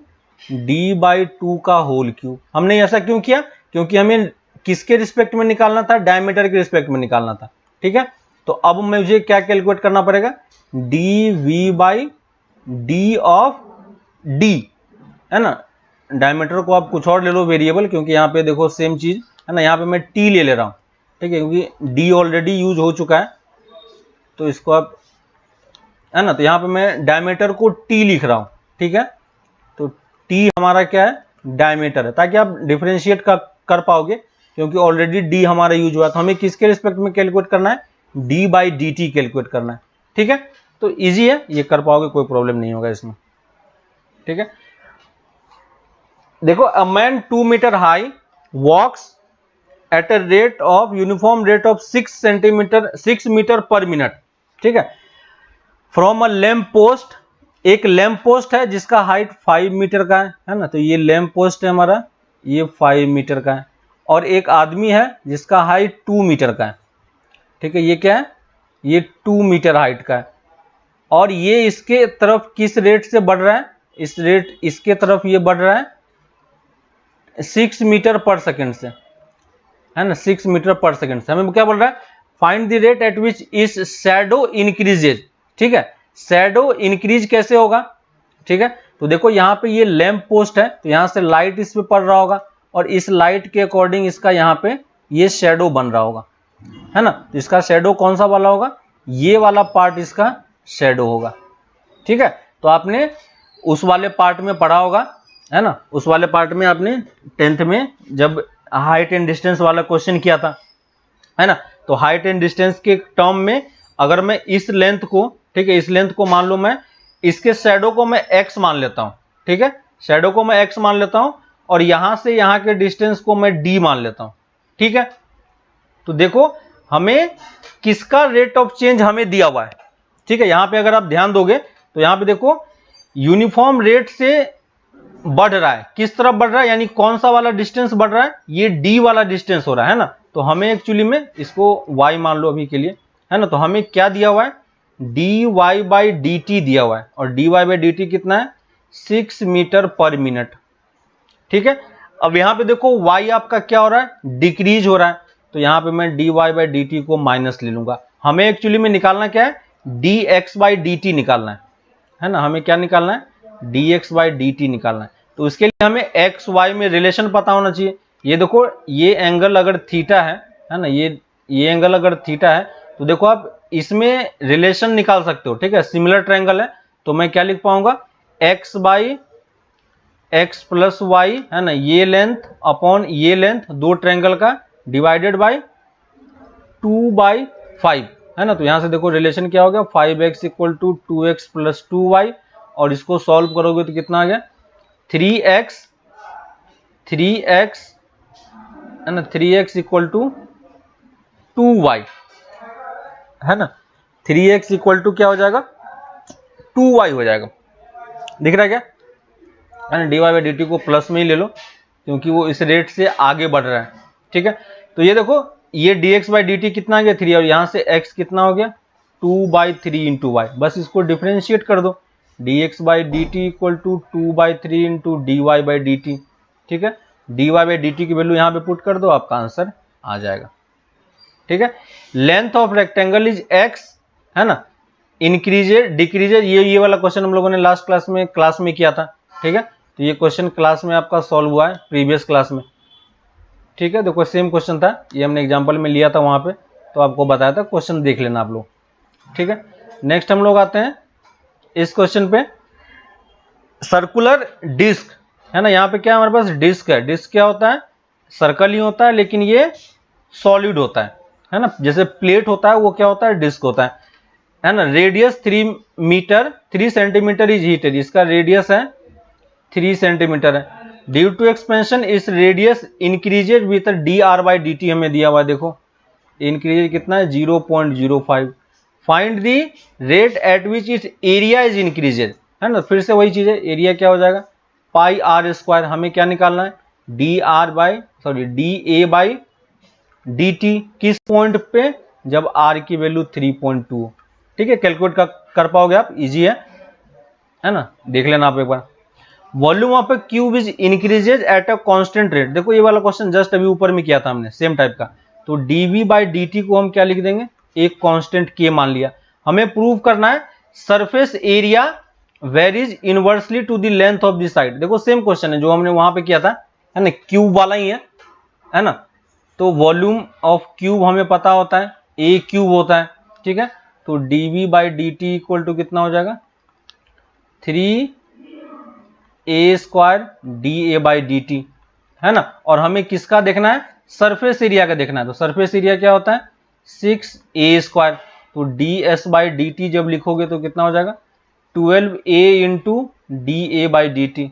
d/2 का होल क्यूब। हमने ऐसा क्यों किया, क्योंकि हमें किसके रिस्पेक्ट में निकालना था, डायमीटर के रिस्पेक्ट में निकालना था, ठीक है। तो अब मुझे क्या कैलकुलेट करना पड़ेगा, dv/d ऑफ d, है ना। डायमीटर को आप कुछ और ले लो वेरिएबल, क्योंकि यहाँ पे देखो सेम चीज है ना। यहाँ पे मैं t ले रहा हूँ, ठीक है, क्योंकि d ऑलरेडी यूज हो चुका है। तो इसको आप, है ना, तो यहाँ पे मैं डायमीटर को t लिख रहा हूँ, ठीक है। तो t हमारा क्या है, डायमीटर है, ताकि आप डिफरेंशिएट कर पाओगे, क्योंकि ऑलरेडी d हमारा यूज हुआ। तो हमें किसके रिस्पेक्ट में कैलकुलेट करना है, d/dt कैलकुलेट करना है, ठीक है। तो इजी है, ये कर पाओगे, कोई प्रॉब्लम नहीं होगा इसमें, ठीक है। देखो a man 2 metre high walks at a rate of uniform rate of 6 metre per minute, ठीक है, फ्रॉम अ लैंप पोस्ट। एक लैंप पोस्ट है जिसका हाइट 5 मीटर का है ना। तो ये लैंप पोस्ट है हमारा, ये 5 मीटर का है। और एक आदमी है जिसका हाइट 2 मीटर का है, ठीक है। ये क्या है, ये 2 मीटर हाइट का है। और ये इसके तरफ किस रेट से बढ़ रहा है, इस रेट इसके तरफ ये बढ़ रहा है 6 मीटर पर सेकंड से, है ना। 6 मीटर पर सेकंड से हमें क्या बोल रहा है, find the rate at which इस शैडो इंक्रीजेज, ठीक है। शैडो इंक्रीज कैसे होगा, ठीक है। तो देखो यहाँ पे ये लैंप पोस्ट है, तो यहाँ से लाइट इस पे पड़ रहा होगा और इस लाइट के अकॉर्डिंग इसका यहाँ पे ये शैडो बन रहा होगा, है ना। तो इसका शैडो कौन सा वाला होगा, ये वाला पार्ट इसका शैडो होगा, ठीक है। तो आपने उस वाले पार्ट में पढ़ा होगा, है ना। उस वाले पार्ट में आपने 10th में जब हाइट एंड डिस्टेंस वाला क्वेश्चन किया था, है ना। तो हाइट एंड डिस्टेंस के टर्म में अगर मैं इस लेंथ को, ठीक है, इस लेंथ को मान लो मैं इसके शैडो को मैं x मान लेता हूं, ठीक है, शैडो को मैं x मान लेता हूं और यहां से यहां के डिस्टेंस को मैं d मान लेता हूं, ठीक है। तो देखो हमें किसका रेट ऑफ चेंज हमें दिया हुआ है, ठीक है। यहां पे अगर आप ध्यान दोगे तो यहां पे देखो यूनिफॉर्म रेट से बढ़ रहा है, किस तरफ बढ़ रहा है, यानी कौन सा वाला डिस्टेंस बढ़ रहा है, ये d वाला डिस्टेंस हो रहा है ना। तो हमें एक्चुअली में इसको y मान लो अभी के लिए, है ना। तो हमें क्या दिया हुआ है, dy बाई dt दिया हुआ है और dy बाई dt कितना है, 6 मीटर पर मिनट, ठीक है। अब यहां पे देखो y आपका क्या हो रहा है, डिक्रीज हो रहा है, तो यहां पे मैं dy बाई dt को माइनस ले लूंगा। हमें एक्चुअली में निकालना क्या है, dx बाई dt निकालना है ना। हमें क्या निकालना है, dx बाई dt निकालना है। तो इसके लिए हमें x y में रिलेशन पता होना चाहिए। ये देखो ये एंगल अगर थीटा है ना, ये एंगल अगर थीटा है तो देखो आप इसमें रिलेशन निकाल सकते हो, ठीक है। सिमिलर ट्रायंगल है तो मैं क्या लिख पाऊंगा, x by x plus y, है ना, ये लेंथ अपॉन ये लेंथ, दो ट्रायंगल का डिवाइडेड बाई 2/5, है ना। तो यहां से देखो रिलेशन क्या हो गया, 5x equal to 2x plus 2y, और इसको सॉल्व करोगे तो कितना आ गया, 3x, है ना, 3x इक्वल टू 2y, है ना। 3x इक्वल टू क्या हो जाएगा, 2y हो जाएगा, दिख रहा है क्या, है ना। dy बाई dt को प्लस में ही ले लो क्योंकि वो इस रेट से आगे बढ़ रहा है, ठीक है। तो ये देखो ये dx बाई dt कितना आ गया, 3, और यहां से x कितना हो गया, 2/3 इंटू वाई। बस इसको डिफ्रेंशिएट कर दो, dx by dt equal to 2/3 into dy by dt, ठीक है। dy बाई dt की वैल्यू यहाँ पे पुट कर दो, आपका आंसर आ जाएगा, ठीक है। Length of rectangle is x, है ना, इंक्रीजेड डिक्रीजेड, ये वाला क्वेश्चन हम लोगों ने लास्ट क्लास में किया था, ठीक है। तो ये क्वेश्चन क्लास में आपका सॉल्व हुआ है प्रीवियस क्लास में, ठीक है। देखो सेम क्वेश्चन था, ये हमने एग्जांपल में लिया था वहां पे, तो आपको बताया था, क्वेश्चन देख लेना आप लोग, ठीक है। नेक्स्ट हम लोग आते हैं इस क्वेश्चन पे, सर्कुलर डिस्क, है ना। यहाँ पे क्या हमारे पास डिस्क है, डिस्क क्या होता है, सर्कल ही होता है लेकिन ये सॉलिड होता है ना। जैसे प्लेट होता है वो क्या होता है, डिस्क होता है ना। रेडियस 3 सेंटीमीटर इज हीटेड, इसका रेडियस है 3 सेंटीमीटर है। ड्यू टू एक्सपेंशन इस radius increases with dr by dt हमें दिया हुआ है, देखो इंक्रीजेज कितना है, 0.05। Find the rate at which it area is increases, है ना। फिर से वही चीज है, एरिया क्या हो जाएगा, पाई आर स्क्वायर। हमें क्या निकालना है, da बाई dt, किस पॉइंट पे, जब r की वैल्यू 3.2, ठीक है। कैलकुलेट कर पाओगे आप, इजी है ना, देख लेना आप एक बार। Volume of a cube is increases at a constant rate, देखो ये वाला क्वेश्चन जस्ट अभी ऊपर में किया था हमने, सेम टाइप का। तो dv बाई dt को हम क्या लिख देंगे, एक कांस्टेंट k मान लिया। हमें प्रूव करना है surface area varies inversely to the length of the side, देखो सेम क्वेश्चन है जो हमने वहां पे किया था, है ना, क्यूब वाला ही है ना। तो वॉल्यूम ऑफ क्यूब हमें पता होता है, a क्यूब होता है, ठीक है। तो dv by dt equal to कितना हो जाएगा, 3a square da by dt, है ना। और हमें किसका देखना है, सरफेस एरिया का देखना है। तो सरफेस एरिया क्या होता है, 6a स्क्वायर। तो ds बाई dt जब लिखोगे तो कितना हो जाएगा, 12a into da by dt,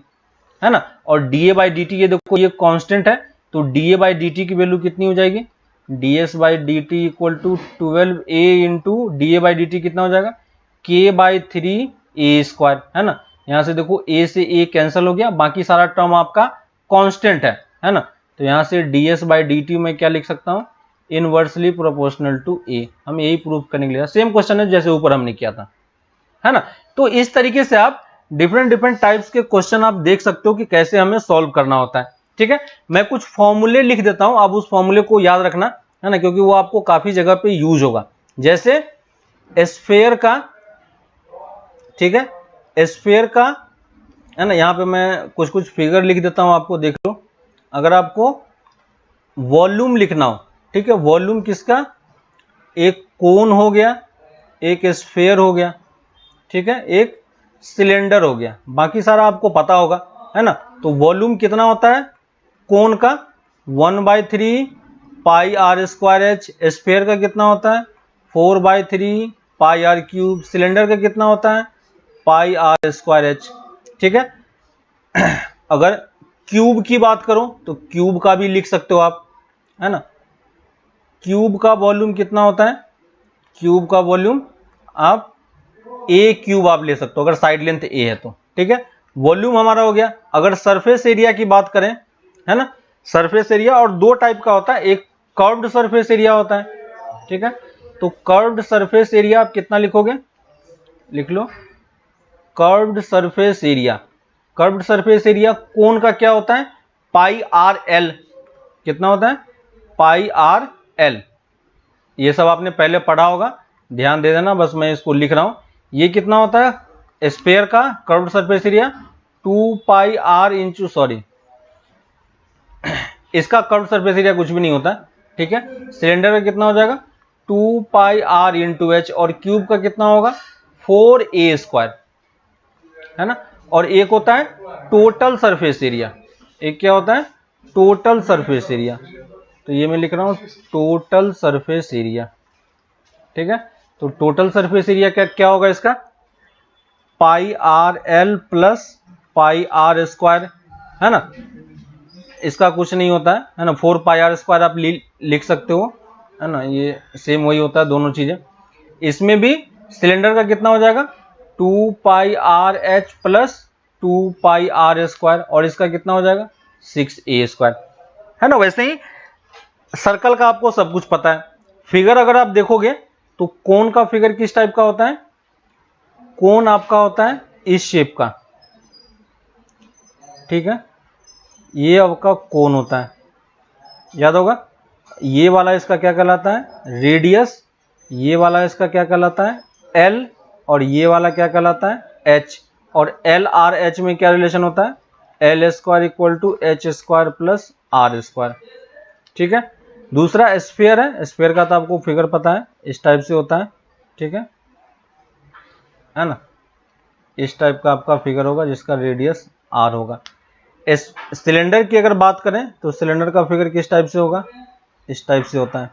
है ना। और da बाई dt ये देखो ये कांस्टेंट है, तो da बाई dt की वैल्यू कितनी हो जाएगी, ds by dt equal to 12a into da by dt कितना हो जाएगा, k बाई 3a स्क्वायर, है ना। यहां से देखो a से a कैंसिल हो गया, बाकी सारा टर्म आपका कांस्टेंट है ना। तो यहां से ds बाई dt में क्या लिख सकता हूं, इनवर्सली प्रोपोर्शनल टू a। हम यही प्रूव करने के लिए, सेम क्वेश्चन है जैसे ऊपर हमने किया था, है ना। तो इस तरीके से आप डिफरेंट टाइप्स के क्वेश्चन आप देख सकते हो कि कैसे हमें सॉल्व करना होता है, ठीक है। मैं कुछ फॉर्मूले लिख देता हूं, आप उस फॉर्मूले को याद रखना, है ना, क्योंकि वो आपको काफी जगह पे यूज होगा। जैसे स्फीयर का, ठीक है, स्फीयर का, है ना। यहां पे मैं कुछ फिगर लिख देता हूं, आपको देख लो। अगर आपको वॉल्यूम लिखना हो, ठीक है, वॉल्यूम किसका, एक कोन हो गया, एक स्फीयर हो गया, ठीक है, एक सिलेंडर हो गया, बाकी सारा आपको पता होगा, है ना। तो वॉल्यूम कितना होता है कोन का, 1/3 पाई आर स्क्वायर एच। स्फीयर का कितना होता है, 4/3 पाई आर क्यूब, सिलेंडर का कितना होता है पाई आर स्क्वायर एच। ठीक है, अगर क्यूब की बात करो तो क्यूब का भी लिख सकते हो आप, है ना। क्यूब का वॉल्यूम कितना होता है, क्यूब का वॉल्यूम आप ए क्यूब आप ले सकते हो अगर साइड लेंथ ए है तो। ठीक है, वॉल्यूम हमारा हो गया। अगर सरफेस एरिया की बात करें, है ना, सरफेस एरिया और दो टाइप का होता है, एक कर्व्ड सरफेस एरिया होता है। ठीक है, तो कर्व्ड सरफेस एरिया आप कितना लिखोगे, लिख लो curved surface area. Curved surface area cone का क्या होता है पाई आर एल, कितना होता है पाई आर एल। ये सब आपने पहले पढ़ा होगा, ध्यान दे देना, बस मैं इसको लिख रहा हूं। ये कितना होता है स्फीयर का curved surface area 2 pi are into, sorry इसका कर्व्ड सरफेस एरिया कुछ भी नहीं होता। ठीक है, सिलेंडर का कितना हो जाएगा 2 पाई आर इंटू एच, और क्यूब का कितना होगा 4a स्क्वायर, है ना। और एक होता है टोटल सरफेस एरिया, एक क्या होता है टोटल सरफेस एरिया, तो ये मैं लिख रहा हूं टोटल सरफेस एरिया। ठीक है, तो टोटल सरफेस एरिया क्या क्या होगा इसका pi r l plus pi are square, है ना। इसका कुछ नहीं होता है ना, 4 पाई आर स्क्वायर आप लिख सकते हो, है ना, ये सेम वही होता है दोनों चीजें। इसमें भी सिलेंडर का कितना हो जाएगा 2 pi r h plus 2 pi are square, और इसका कितना हो जाएगा 6a स्क्वायर, है ना। वैसे ही सर्कल का आपको सब कुछ पता है। फिगर अगर आप देखोगे तो कोन का फिगर किस टाइप का होता है, कोन आपका होता है इस शेप का। ठीक है, ये आपका कोन होता है, याद होगा। ये वाला इसका क्या कहलाता है रेडियस, ये वाला इसका क्या कहलाता है एल, और ये वाला क्या कहलाता है एच। और एल आर एच में क्या रिलेशन होता है l square equal to h square plus r square. ठीक है, दूसरा स्फीयर है, स्फीयर का तो आपको फिगर पता है, इस टाइप से होता है। ठीक है ना, इस टाइप का आपका फिगर होगा जिसका रेडियस आर होगा। सिलेंडर की अगर बात करें तो सिलेंडर का फिगर किस टाइप से होगा, इस टाइप से होता है।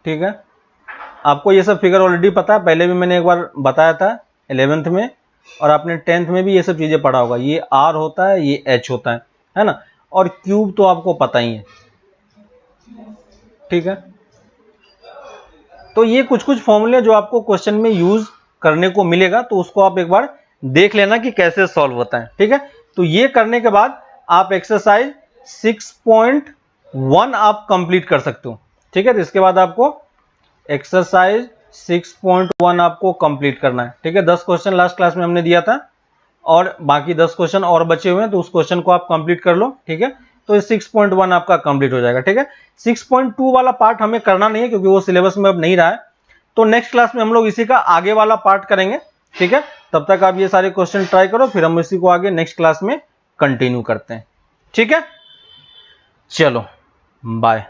ठीक है, आपको ये सब फिगर ऑलरेडी पता है, पहले भी मैंने एक बार बताया था 11th में, और आपने 10th में भी ये सब चीजें पढ़ा होगा। ये आर होता है, ये एच होता है ना, और क्यूब तो आपको पता ही है। ठीक है, तो ये कुछ कुछ फॉर्मूले जो आपको क्वेश्चन में यूज करने को मिलेगा, तो उसको आप एक बार देख लेना कि कैसे सॉल्व होता है। ठीक है, तो ये करने के बाद आप एक्सरसाइज 6.1 आप कंप्लीट कर सकते हो। ठीक है, तो इसके बाद आपको एक्सरसाइज 6.1 आपको कंप्लीट करना है। ठीक है, 10 क्वेश्चन लास्ट क्लास में हमने दिया था, और बाकी 10 क्वेश्चन और बचे हुए हैं, तो उस क्वेश्चन को आप कंप्लीट कर लो। ठीक है, तो 6.1 आपका कंप्लीट हो जाएगा। ठीक है, 6.2 वाला पार्ट हमें करना नहीं है क्योंकि वो सिलेबस में अब नहीं रहा है, तो नेक्स्ट क्लास में हम लोग इसी का आगे वाला पार्ट करेंगे। ठीक है, तब तक आप ये सारे क्वेश्चन ट्राई करो, फिर हम इसी को आगे नेक्स्ट क्लास में कंटिन्यू करते हैं। ठीक है, चलो बाय।